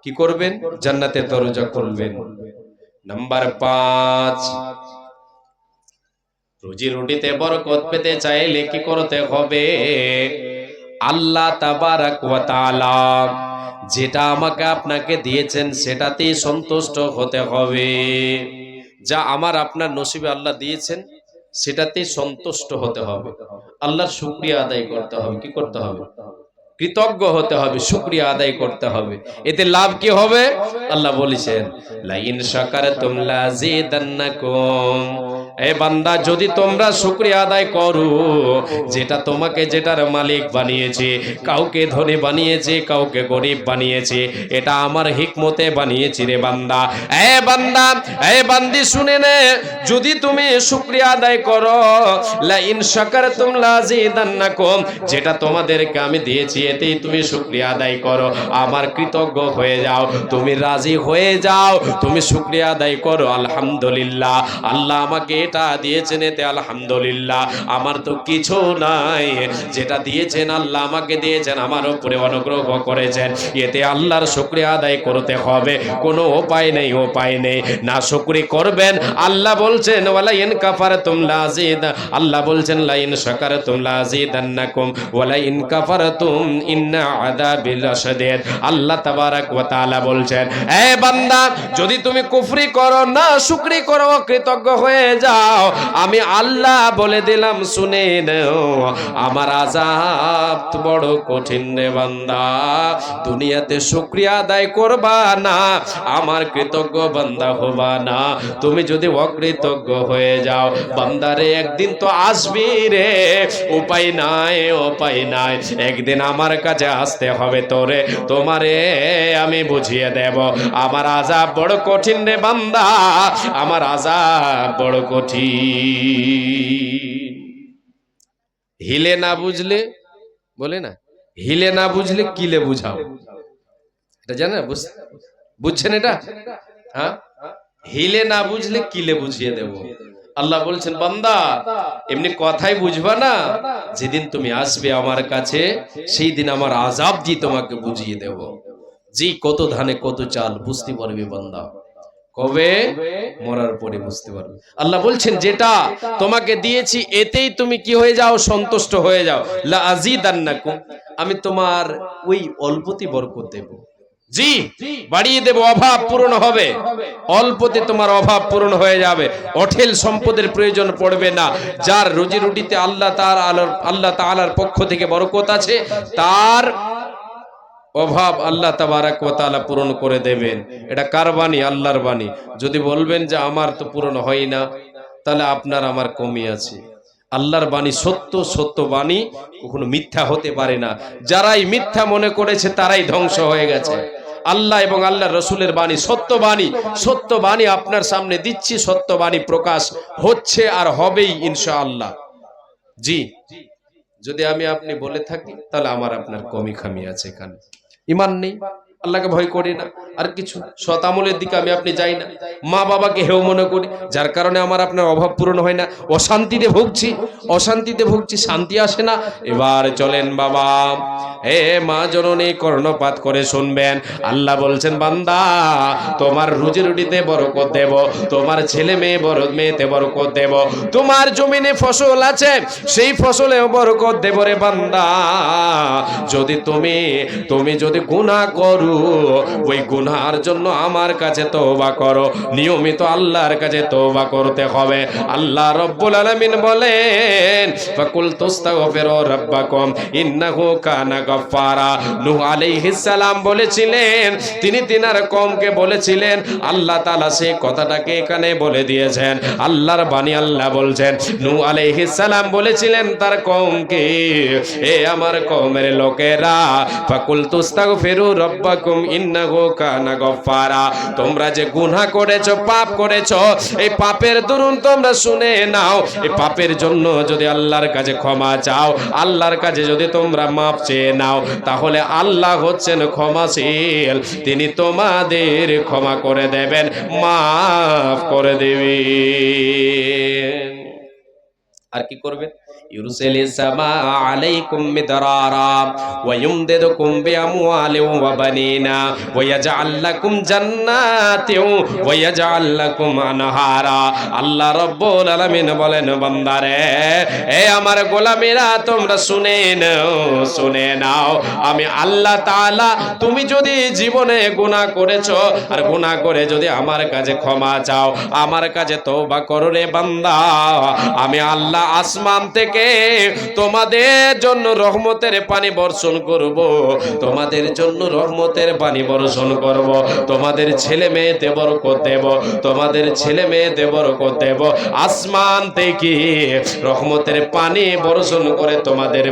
কি করবেন? জান্নাতের দরজা খুলবেন। নাম্বার 5, রুজি রুটিতে বরকত পেতে চাইলে কি করতে হবে? আল্লাহ তাবারাক ওয়া তাআলা যেটা আমাকে আপনাকে দিয়েছেন সেটাতেই সন্তুষ্ট হতে হবে। যা আমার আপনার নসিবে আল্লাহ দিয়েছেন সেটাতেই সন্তুষ্ট হতে হবে, আল্লাহর শুকরিয়া আদায় করতে হবে। কি করতে হবে? কৃতজ্ঞ হতে হবে, শুকরিয়া আদায় করতে হবে। এতে লাভ কি হবে? আল্লাহ বলেছেন, লা ইন শাকারতুম লাযিদান্নাকুম, এ বান্দা, যদি তোমরা শুকরিয়া আদায় করো, যেটা তোমাকে যেটার মালিক বানিয়েছে, কাউকে ধনী বানিয়েছে, কাউকে গরিব বানিয়েছে, এটা আমার হিকমতে বানিয়েছি রে বান্দা। এ বান্দা, এ বান্দি শুনে নে, যদি তুমি শুকরিয়া আদায় করো, লা ইন শাকারতুম লাযিদান্নাকুম, যেটা তোমাদেরকে আমি দিয়েছি এতেই তুমি শুকরিয়া আদায় করো, আমার কৃতজ্ঞ হয়ে যাও, তুমি রাজি হয়ে যাও, তুমি শুকরিয়া আদায় করো, আলহামদুলিল্লাহ আল্লাহ আমাকে এটা দিয়েছেন, এতে আলহামদুলিল্লাহ, আমার তো কিছু নাই, যেটা দিয়েছেন আল্লাহ আমাকে দিয়েছেন, আমার উপরে অনুগ্রহ করেছেন, এতে আল্লাহর শুকরিয়া আদায় করতে হবে, কোনো উপায় নেই, উপায় নেই না শুকরি করবেন। আল্লাহ বলছেন ওয়ালা ইন কাফারতুম লাযিদ, আল্লাহ বলছেন লা ইন শাকারতুম লাযিদান্নাকুম ওয়ালা ইন কাফারতুম ইন্না আযাবি লাশাদীদ। আল্লাহ তাবারাক ওয়া তাআলা বলছেন, এ বান্দা, যদি তুমি কুফরি করো, না শুকরি করো, কৃতজ্ঞ হয়ে যাও, আমি আল্লাহ বলে দিলাম, শুনে নাও, আমার আযাব বড় কঠিন রে বান্দা। দুনিয়াতে শুকরিয়া আদায় করবা না, আমার কৃতজ্ঞ বান্দা হবা না, তুমি যদি অকৃতজ্ঞ হয়ে যাও, বান্দারে একদিন তো আসবি রে, উপায় নাই, উপায় নাই, একদিন আমার কাছে আসতে হবে তোরে, তোমারে আমি বুঝিয়ে দেব, আমার আযাব বড় কঠিন রে বান্দা, আমার আযাব বড় কঠিন। হিলে না বুঝলে, বলে না, হিলে না বুঝলে কিলে বুঝাও, এটা জানেন? বুঝছেন এটা? হ্যাঁ, হিলে না বুঝলে কিলে বুঝিয়ে দেব। আল্লাহ বলছেন, বান্দা এমনি কথাই বুঝবা না, যেদিন তুমি আসবে আমার কাছে, সেই দিন আমার আযাব দিয়ে তোমাকে বুঝিয়ে দেব। জি, কত ধানে কত চাল বুঝতে পারবে বান্দা, কবে? মরার পরে বুঝতে পারবে। আল্লাহ বলছেন, যেটা তোমাকে দিয়েছি এতেই তুমি কি হয়ে যাও? সন্তুষ্ট হয়ে যাও। লা আযিদান্নাকুম, আমি তোমার ওই অল্পতি বরকত দেব। জি, বাড়িয়ে দেব, অভাব পূরণ হবে, অল্পতে তোমার অভাব পূরণ হয়ে যাবে, অঠেল সম্পদের প্রয়োজন পড়বে না। যার রুজি রুটিতে আল্লাহ তাআলার পক্ষ থেকে বরকত আছে, তার অভাব আল্লাহ তাবারাক ওয়া তাআলা পূরণ করে দেবেন। এটা কার বাণী? আল্লাহর বাণী। যদি বলবেন যে আমার তো পূরণ হয় না, তাহলে আপনার আমার কমই আছে। আল্লাহর বাণী সত্য, সত্য বাণী কখনো মিথ্যা হতে পারে না। যারাই মিথ্যা মনে করেছে তারাই ধ্বংস হয়ে গেছে। আল্লাহ এবং আল্লাহর রসুলের বাণী সত্য বাণী, সত্য বাণী আপনার সামনে দিচ্ছি, সত্য বাণী প্রকাশ হচ্ছে আর হবেই ইনশাআল্লাহ। জি, যদি আমি আপনি বলে থাকি, তাহলে আমার আপনার কমি খামি আছে, এখানে ঈমান নেই, আল্লাহকে ভয় করি না, আর কিছু সৎ আমলের দিকে আমি আপনি যাই না, মা বাবাকে হেও মনে করি, যার কারণে আমার আপনার অভাব পূরণ হয় না, অশান্তিতে ভুগছি, অশান্তিতে ভুগছি, শান্তি আসে না। এবার চলেন বাবা, হে মা জননী, কর্ণপাত করে শুনবেন। আল্লাহ বলছেন, বান্দা তোমার রুজি রুটিতে বরকত দেব, তোমার ছেলে মেয়েতে বরকত দেব, তোমার জমিনে ফসল আছে সেই ফসলেও বরকত দেব রে বান্দা। যদি তুমি যদি গুনাহ করো, ওই গুনার জন্য আমার কাছে তওবা করো, নিয়মিত আল্লাহর কাছে তওবা করতে হবে। আল্লাহ রাব্বুল আলামিন বলেন, ফাকুল তাস্তাগফিরু রাব্বাকুম ইন্নাহু কানা গাফফারা। নূহ আলাইহিস সালাম বলেছিলেন, তিনি তিনার কওমকে বলেছিলেন, আল্লাহ তাআলা সেই কথাটাকে এখানে বলে দিয়েছেন। আল্লাহর বাণী, আল্লাহ বলছেন, নূহ আলাইহিস সালাম বলেছিলেন তার কওমকে, এ আমার কওমের লোকেরা, ফাকুল তাস্তাগফিরু রাব্বাকুম ইন্নাহু কানা গাফফারা। তোমরা যে গুনাহ করেছো, পাপ করেছো, এই পাপের দরুন তোমরা শুনে নাও, এই পাপের জন্য যদি আল্লাহর কাছে ক্ষমা চাও, আল্লাহর কাছে যদি তোমরা মাপ চেয়ে নাও, তাহলে আল্লাহ হচ্ছেন ক্ষমাশীল, তিনি তোমাদের ক্ষমা করে দেবেন, মাফ করে দেবেন। আর কি করবেন? ইউরসিলিস সামা আলাইকুম মিদরারা ওয়া ইউমদিদুকুম বিআমওয়ালিন ওয়া বানিনা ওয়া ইয়াজআল লাকুম জান্নাতিন ওয়া ইয়াজআল লাকুম আনহারা। আল্লাহ রাব্বুল আলামিন বলেন, বান্দারে, এ আমার গোলামেরা, তোমরা শুনে নাও, আমি আল্লাহ তাআলা, তুমি যদি জীবনে গুনাহ করেছো, আর গুনাহ করে যদি আমার কাছে ক্ষমা চাও, আমার কাছে তওবা করো রে বান্দা, আমি আল্লাহ আসমান থেকে থেকে তোমাদের জন্য রহমতের পানি বর্ষণ করব, তোমাদের জন্য রহমতের পানি বর্ষণ করব, তোমাদের ছেলে মেয়েতে বরকত দেব, তোমাদের ছেলে মেয়েতে বরকত দেব। আসমান থেকে রহমতের পানি বর্ষণ করে তোমাদের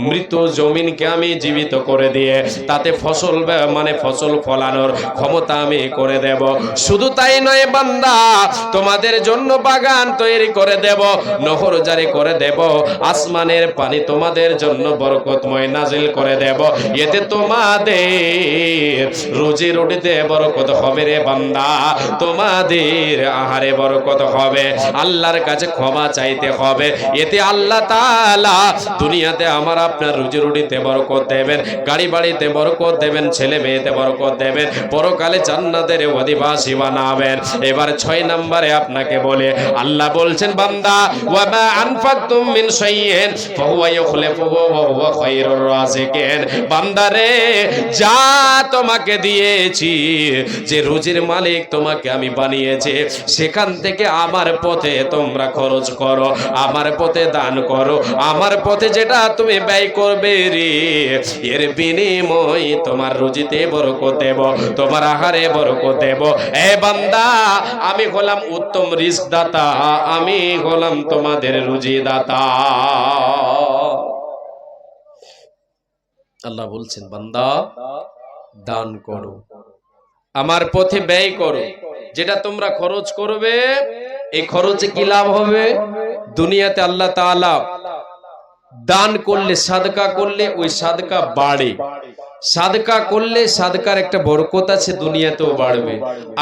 মৃত জমিনকে আমি জীবিত করে দিয়ে তাতে ফসল মানে ফসল ফলানোর ক্ষমতা আমি করে দেব। শুধু তাই নয় বান্দা, তোমাদের জন্য বাগান তৈরি করে দেব, নহর জারি করে দেব, আসমানের পানি তোমাদের জন্য বরকতময় নাজিল করে দেব। এতে তোমাদের রুজি রুটিতে বরকত হবে রে বান্দা, তোমাদের আহারে বরকত হবে। আল্লাহর কাছে ক্ষমা চাইতে হবে, এতে আল্লাহ তাআলা দুনিয়াতে আমার আপনার রুজি রুটিতে বরকত দেবেন, গাড়ি বাড়িতে বরকত দেবেন, ছেলে মেয়েতে বরকত দেবেন, পরকালে জান্নাতের অধিবাসী বানাবেন। এবার 6 নম্বরে আপনাকে বলে আল্লাহ বলছেন বান্দা ওয়া মা আনফাকতুম মিন শাইইন ফাহুয়া ইউখলিফুহু ওয়া হুয়া খায়রুর রাযিকিন। বান্দারে, যা তোমাকে দিয়েছি, যে রুজির মালিক তোমাকে আমি বানিয়েছি, সেখান থেকে আমার পথে তোমরা খরচ করো, আমার পথে দান করো। আমার পথে যেটা তুমি ব্যয় করবে রে, এর বিনিময় তোমার রুজিতে বরকত দেব, তোমার আহারে বরকত দেব। এ বান্দা, আমি হলাম উত্তম রিজক দাতা, আমি হলাম তোমাদের রুজি দাতা। আল্লাহ বলছেন বান্দা দান করো, আমার পথে ব্যয় করো, যেটা তোমরা খরচ করবে এই খরচে কি লাভ হবে? দুনিয়াতে আল্লাহ তাআলা দান করলে, সাদকা করলে ওই সাদকা বাড়ে, সাদকা করলে সাদকার একটা বরকত আছে, দুনিয়াতেও বাড়বে,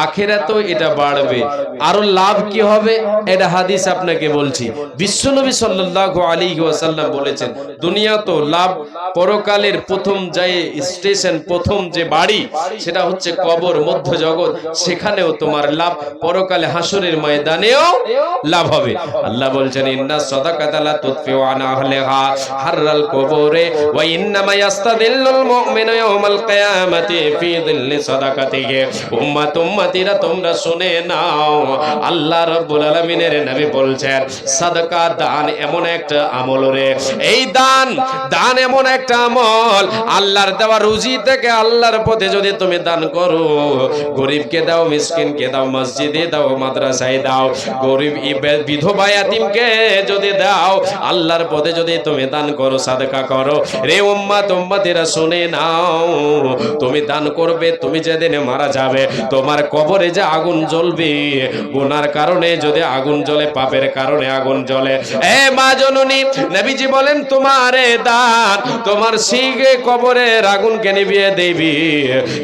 আখিরাতেও এটা বাড়বে। আরো লাভ কি হবে এটা হাদিস আপনাকে বলছি। বিশ্বনবী সাল্লাল্লাহু আলাইহি ওয়াসাল্লাম বলেছেন দুনিয়াতেও লাভ, পরকালের প্রথম যে স্টেশন, প্রথম যে বাড়ি সেটা হচ্ছে কবর, মধ্য জগৎ, সেখানেও তোমার লাভ, পরকালে হাসরের ময়দানেও লাভ হবে। আল্লাহ বলছেন ইন্না সাদাকাতা লা তুতফিউ আন আহলিহা হাররাল কবরে ওয়া ইন্নামা ইয়াস্তাদিল্লুল মুমিন ইয়াউমাল কিয়ামাতি ফি যিল্লি সাদাকাতিহি। উম্মত উম্মতিরা তোমরা শুনে নাও, আল্লাহ রাব্বুল আলামিনের নবী বলছেন সাদকা দান এমন একটা আমল রে, এই দান এমন একটা আমল, আল্লাহর দেওয়া রুজি থেকে আল্লাহর পথে যদি তুমি দান করো, গরিবকে দাও, মিসকিনকে দাও, মসজিদে দাও, মাদ্রাসায় দাও, গরিব বিধবা ইয়াতীমকে যদি দাও, আল্লাহর পথে যদি তুমি দান করো, সাদকা করো রে উম্মত উম্মতিরা শুনে নাও, তুমি দান করবে, তুমি যেদিন মারা যাবে তোমার কবরে যে আগুন জ্বলবে, গুনার কারণে যদি আগুন জ্বলে, পাপের কারণে আগুন জ্বলে, এ মা জননী, নবীজি বলেন তোমার দান তোমার শিগে কবরের আগুনকে নিভিয়ে দেবে,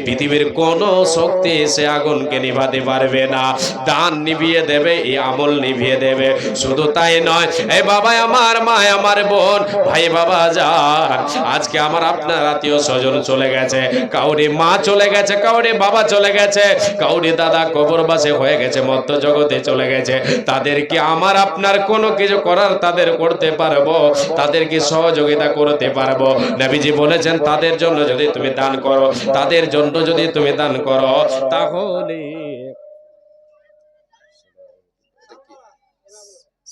পৃথিবীর কোন শক্তি সে আগুনকে নিভাতে পারবে না, দান নিভিয়ে দেবে, এই আমল নিভিয়ে দেবে। শুধু তাই নয়, এ বাবা আমার, মা আমার, বোন, ভাই বাবা যান, আজকে আমার আপনার আত্মীয় স্বজন চলে গেছে, কাউরি মা চলে গেছে, কাউরি বাবা চলে গেছে, কাউরি দাদা কবরবাসী হয়ে গেছে, মধ্য জগতে চলে গেছে, তাদেরকে আমার আপনার কোনো কিছু করার তাদের করতে পারবো, তাদেরকে সহযোগিতা করতে পারবো। নবীজি বলেছেন তাদের জন্য যদি তুমি দান করো, তাদের জন্য যদি তুমি দান করো, তাহলে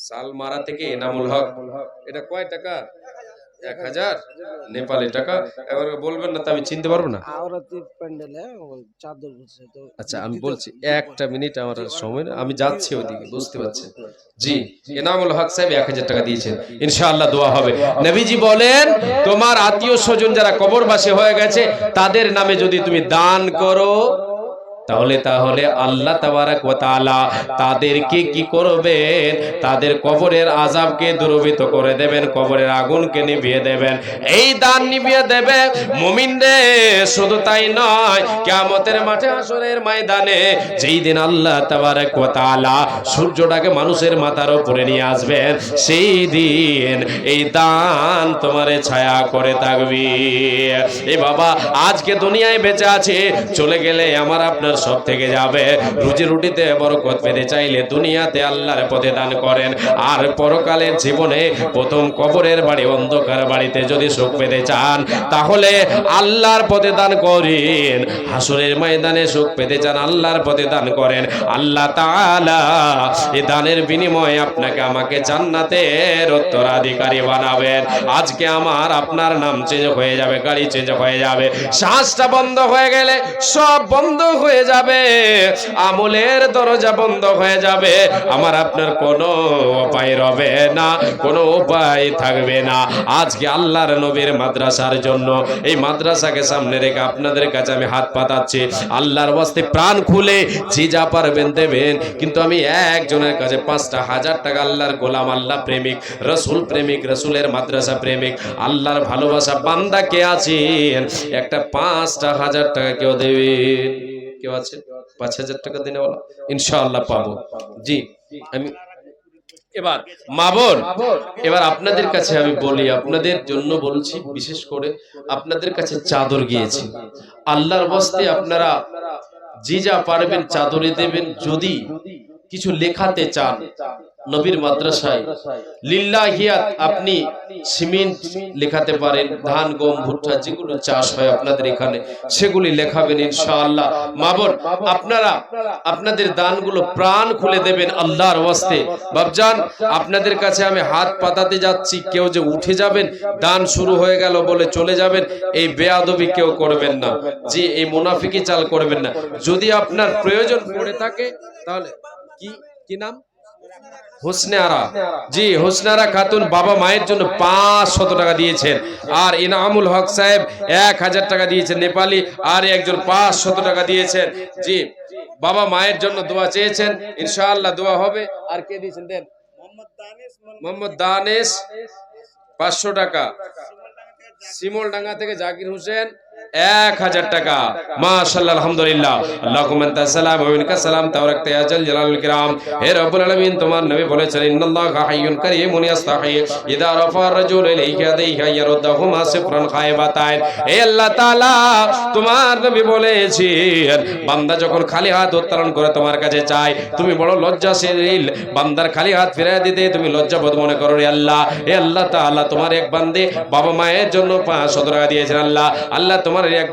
সালমারা থেকে এনামুল হক, এটা কয় টাকা? 1000 নেপালি টাকা। এবার বলবেন না তো আমি চিনতে পারবো না। আচ্ছা আমি বলছি, একটা মিনিট আমার সময়, আমি যাচ্ছি ওইদিকে, বুঝতে পারছেন? জি, এনামুল হক সাহেব 1000 টাকা দিয়েছেন, ইনশাআল্লাহ দোয়া হবে। নবীজি বলেন তোমার আত্মীয় স্বজন যারা কবরবাসী হয়ে গেছে তাদের নামে যদি তুমি দান করো, তাহলে আল্লাহ তাবারাক ওয়া তাআলা তাদেরকে কি করবেন? তাদের কবরের আযাবকে দূরীভূত করে দেবেন, কবরের আগুনকে নিভিয়ে দেবেন, এই দান নিভিয়ে দেবে মুমিনদের। শুধু তাই নয়, কিয়ামতের মাঠে, হাসরের ময়দানে যেই দিন আল্লাহ তাবারাক ওয়া তাআলা সূর্যটাকে মানুষের মাথার উপরে নিয়ে আসবেন, সেই দিন এই দান তোমারে ছায়া করে থাকবে। এ বাবা, আজকে দুনিয়ায় বেঁচে আছে, চলে গেলে আমার আপনার আপনার সব থেকে যাবে। রুজি রুটিতে বরকত পেতে চাইলে দুনিয়াতে আল্লাহর পথে দান করেন, আর পরকালের জীবনে প্রথম কবরের বাড়ি অন্ধকার বাড়িতে যদি সুখ পেতে চান তাহলে আল্লাহর পথে দান করেন। হাসরের ময়দানে সুখ পেতে চান আল্লাহর পথে দান করেন। আল্লাহ তাআলা এই দানের বিনিময়ে আপনাকে আমাকে জান্নাতের উত্তরাধিকারী বানাবেন। আজকে আমার আপনার নাম চেঞ্জ হয়ে যাবে, গাড়ি চেঞ্জ হয়ে যাবে, শ্বাসটা বন্ধ হয়ে গেলে সব বন্ধ হয়ে যাবে, আমলের দরজা বন্ধ হয়ে যাবে, আমার আপনার কোনো উপায় রবে না, কোনো উপায় থাকবে না। আজকে আল্লাহর নবীর মাদ্রাসার জন্য এই মাদ্রাসাকে সামনে রেখে আপনাদের কাছে আমি হাত পাতাচ্ছি। আল্লাহর ওয়াস্তে প্রাণ খুলে যে যা পারবেন দেবেন, কিন্তু আমি একজনের কাছে 5,000 টাকা, আল্লাহর গোলাম, আল্লাহ প্রেমিক, রসুল প্রেমিক, রসুলের মাদ্রাসা প্রেমিক, আল্লাহর ভালোবাসা বান্দা কে আছেন, একটা 5,000 টাকা কেউ দেবেন? কেউ আছে? 5,000 টাকা দিনে বলো, ইনশাআল্লাহ পাবো। জি, আমি এবার মা বোন, এবার আপনাদের কাছে আমি বলি, আপনাদের জন্য বলছি, বিশেষ করে আপনাদের কাছে চাদর গিয়েছি। আল্লাহর ওয়াস্তে আপনারা যে যা পারবেন চাদরে দেবেন। যদি কিছু লেখাতে চান নবীর মাদ্রাসায় লিল্লাহিয়াত, আপনি সিমেন্ট লেখাতে পারেন, ধান গম ভুট্টা যেগুলো চাষ হয় আপনাদের এখানে সেগুলি লেখাবেন ইনশাআল্লাহ। মা বোন, আপনারা আপনাদের দানগুলো প্রাণ খুলে দেবেন আল্লাহর ওয়াস্তে। বাপজান, আপনাদের কাছে আমি হাত পাতাতে যাচ্ছি, কেউ যে উঠে যাবেন দান শুরু হয়ে গেল বলে চলে যাবেন, এই বেয়াদবি কেউ করবেন না, যে এই মুনাফিকি চাল করবেন না। যদি আপনার প্রয়োজন পড়ে থাকে তাহলে কি কি নাম? হোসনে আরা। জি, হোসনে আরা খাতুন বাবা মায়ের জন্য 500 টাকা দিয়েছেন, আর ইনামুল হক সাহেব 1000 টাকা দিয়েছেন নেপালি, আর একজন 500 টাকা দিয়েছেন। জি, বাবা মায়ের জন্য দোয়া চেয়েছেন, ইনশাআল্লাহ দোয়া হবে। আর কে দিয়েছেন? দেন। মোহাম্মদ দানেশ 500 টাকা, শিমুলডাঙ্গা থেকে জাকির হোসেন 1000 টাকা। মাশাআল্লাহ, আলহামদুলিল্লাহ। আল্লাহুম্মা আনতা সালাম ওয়া মিনকা সালাম তাবারাকতা ইয়া জাল জালালিল কিরাম। হে রব্বুল আলামিন, তোমার নবী বলেছেন ইন্নাল্লাহা হাইয়ুন কারীমুন ইস্তাহি ইযা রাফা আর-রাজুলু ইলাইহি ইয়াদাইহি ইয়ারুদ্দাহুমা সিফরান খায়বাতাইন। হে আল্লাহ তাআলা, তোমার নবী বলেছেন বান্দা যখন খালি হাত উত্তোলন করে তোমার কাছে চায়, তুমি বড় লজ্জাশীল, বান্দার খালি হাত ফিরিয়ে দিতে তুমি লজ্জাবোধ মনে করো রে আল্লাহ। হে আল্লাহ তাআলা, তোমার এক বান্দে বাবা মায়ের জন্য 500 টাকা দিয়েছেন আল্লাহ। আল্লাহ তোমার এক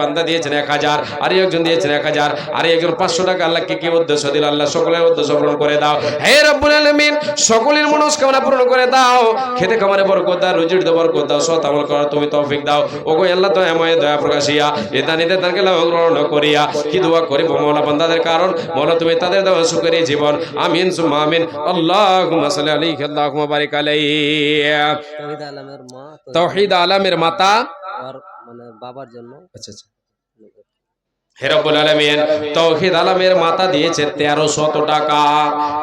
বান্দা দিয়েছেন 1000, আর একজন দিয়েছেন 1000, আর একজন 500 টাকা। আল্লাহকে কি উদ্দেশ্য দিল? আল্লাহ সকলের উদ্দেশ্য পূরণ করে দাও। হে রব্বুল আলামিন, সকলের মনস্কামনা পূরণ করে দাও, খেতে খামারে বরকত দাও, রুজিতে বরকত দাও, সৎ আমল করার তুমি তৌফিক দাও। ওগো আল্লাহ, দয়াময় দয়া প্রকাশিয়া এ দানিতে তাকে গ্রহণ করিয়া কি দোয়া করি মওলা বান্দাদের, কারণ মওলা তুমি তাদের দাও সুখের জীবন। আমিন সুম্মা আমিন। আল্লাহুম্মা সাল্লি আলাইহি আল্লাহুম্মা বারিক আলাইহি। তাওহীদ আলমের মাতা আর মানে বাবার জন্য। আচ্ছা আচ্ছা। হে রব্বুল আলামিন, তাওহীদ আলমের মাতা দিয়েছেন 1300 টাকা।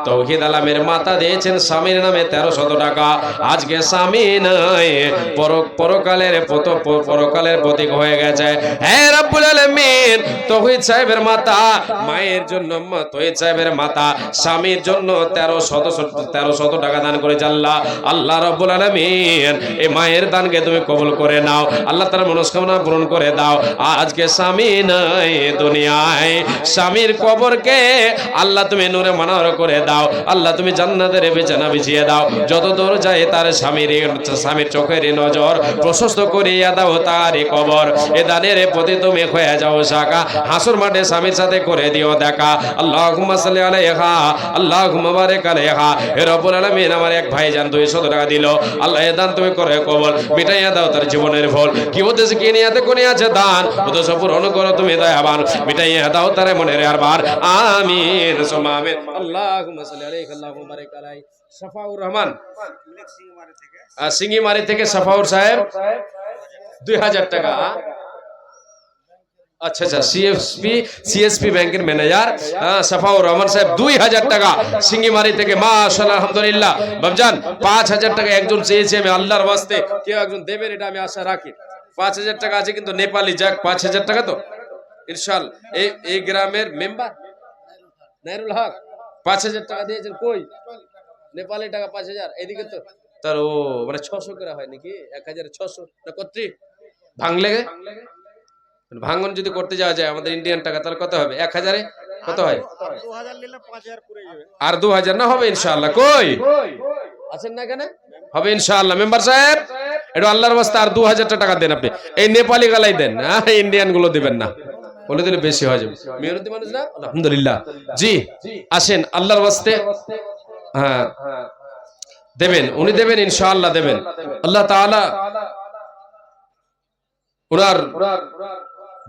তাওহীদ আলমের মাতা দিয়েছেন স্বামীর নামে 1300 টাকা। আজকে স্বামী নাই, পরকালের প্রতীক হয়ে গেছে। হে রব্বুল আলামিন, তাওহীদ সাহেবের মাতা মায়ের জন্য, তাওহীদ সাহেবের মাতা স্বামীর জন্য 1300 টাকা দান করেছে আল্লাহ। আল্লাহ রব্বুল আলামিন, এই মায়ের দানকে তুমি কবুল করে নাও, আল্লাহ তার মনস্কামনা পূরণ করে দাও। আজকে স্বামী নাই দুনিয়ায়, স্বামীর কবরকে আল্লাহ তুমি নূরে মানর করে দাও, আল্লাহ তুমি জান্নাতের বিছানা বিছিয়ে দাও। যত দূর যায় তার স্বামীর চোখের নজর প্রশস্ত করিয়া দাও তার কবর। এ দানের প্রতি তুমি হয়ে যাও শাখা, হাসর মাঠে স্বামীর সাথে করে দিও দেখা। আল্লাহুম্মা সাল্লি আলাইহা আল্লাহুম্মা বারিক আলাইহা। হে রব্বুল আলামিন, আমার এক ভাইজান 200 টাকা দিল, আল্লাহ এ দান তুমি করে কবুল, মিটাইয়া দাও তার জীবনের ভুল। কি উদ্দেশ্যে কি নিয়াতে কোন আছে দান, উদ্দেশ্য পূরণ করো তুমি দয়াবান, মিটাইয়া দাও তার মনের আরবার। আমিন সুম্মা আমিন। আল্লাহুম্মা সাল্লি আলাইহি আল্লাহুম্মা বারিক আলাইহি। সাফাউর রহমান সিঙ্গিমারি থেকে সাফাউর সাহেব 2000 টাকা। আচ্ছা আচ্ছা, সিএসপি ব্যাংকের ম্যানেজার সাফাউর রহমান সাহেব 2000 টাকা সিঙ্গিমারি থেকে। মাশাআল্লাহ, আলহামদুলিল্লাহ। বাবজান 5000 টাকা একজন চেয়েছে, আমি আল্লাহর ওয়াস্তে কেউ একজন দেবেন এটা আমি আশা রাখি। 5000 টাকা আছে কিন্তু নেপালি, যাক 5000 টাকা তো ইনশাআল্লাহ। এই গ্রামের মেম্বার নাইরুল হক 5000 টাকা দিয়েছেন। কই নেপালি টাকা 5000? এদিকে তো তার ও মানে 600 করে হয় নাকি? 1600 না কত ভাঙলে ভাঙন যদি করতে যাওয়া যায় আমাদের ইন্ডিয়ান টাকা, তাহলে কত হবে? 1000-এ কত হয়? আর 2000 না হবে ইনশাআল্লাহ? কই আছেন না কেন? হবে ইনশাআল্লাহ। মেম্বার সাহেব একটু আল্লাহর ওয়াস্তে আর 2000 টাকা দেন আপনি। এই নেপালি গালাই দেন, ইন্ডিয়ান গুলো দিবেন না, বলে দিলে বেশি হয়ে যাবে। মেহনতি মানুষ না, আলহামদুলিল্লাহ। জি আসেন আল্লাহর ওয়াস্তে, হ্যাঁ দেবেন, উনি দেবেন ইনশাআল্লাহ দেবেন। আল্লাহ তাআলা ওনার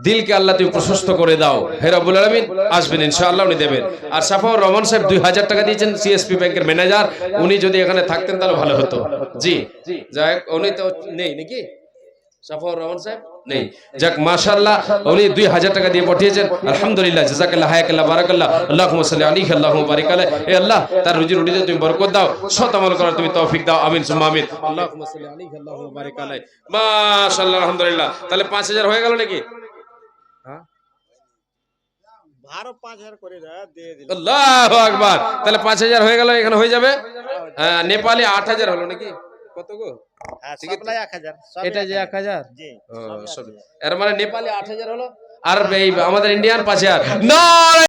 দিলকে আল্লাহ তুমি প্রশস্ত করে দাও, হে রব্বুল আলামিন। আসবেন ইনশাআল্লাহ, উনি দেবেন। আর সাফাউর রহমান সাহেব 2000 টাকা দিয়েছেন, সিএসপি ব্যাংকের ম্যানেজার। উনি যদি এখানে থাকতেন তাহলে ভালো হতো। জি যাই হোক, উনি তো নেই নাকি? সাফাউর রহমান সাহেব নেই। যাক মাশাআল্লাহ, উনি 2000 টাকা দিয়ে পাঠিয়েছেন, আলহামদুলিল্লাহ। জাযাকাল্লাহ, হায়াকাল্লাহ, বারাকাল্লাহ, আল্লাহুম্মা সাল্লি আলাইহি, আল্লাহুম্মা বারিক আলাইহি। হে আল্লাহ, তার রুজি রুটিতে তুমি বরকত দাও, সৎ আমল করার তুমি তৌফিক দাও। আমিন সুম্মা আমিন। আল্লাহুম্মা সাল্লি আলাইহি, আল্লাহুম্মা বারিক আলাইহি। মাশাআল্লাহ, আলহামদুলিল্লাহ। তাহলে 5000 হয়ে গেল নাকি? হ্যাঁ, আল্লাহু আকবার। তাহলে 5000 হয়ে গেল, এখানে হয়ে যাবে। নেপালে 8000 হলো নাকি? কত গো? এটা যে 1000, এর মানে নেপালে 8000 হলো, আর এই আমাদের ইন্ডিয়ান 5000। না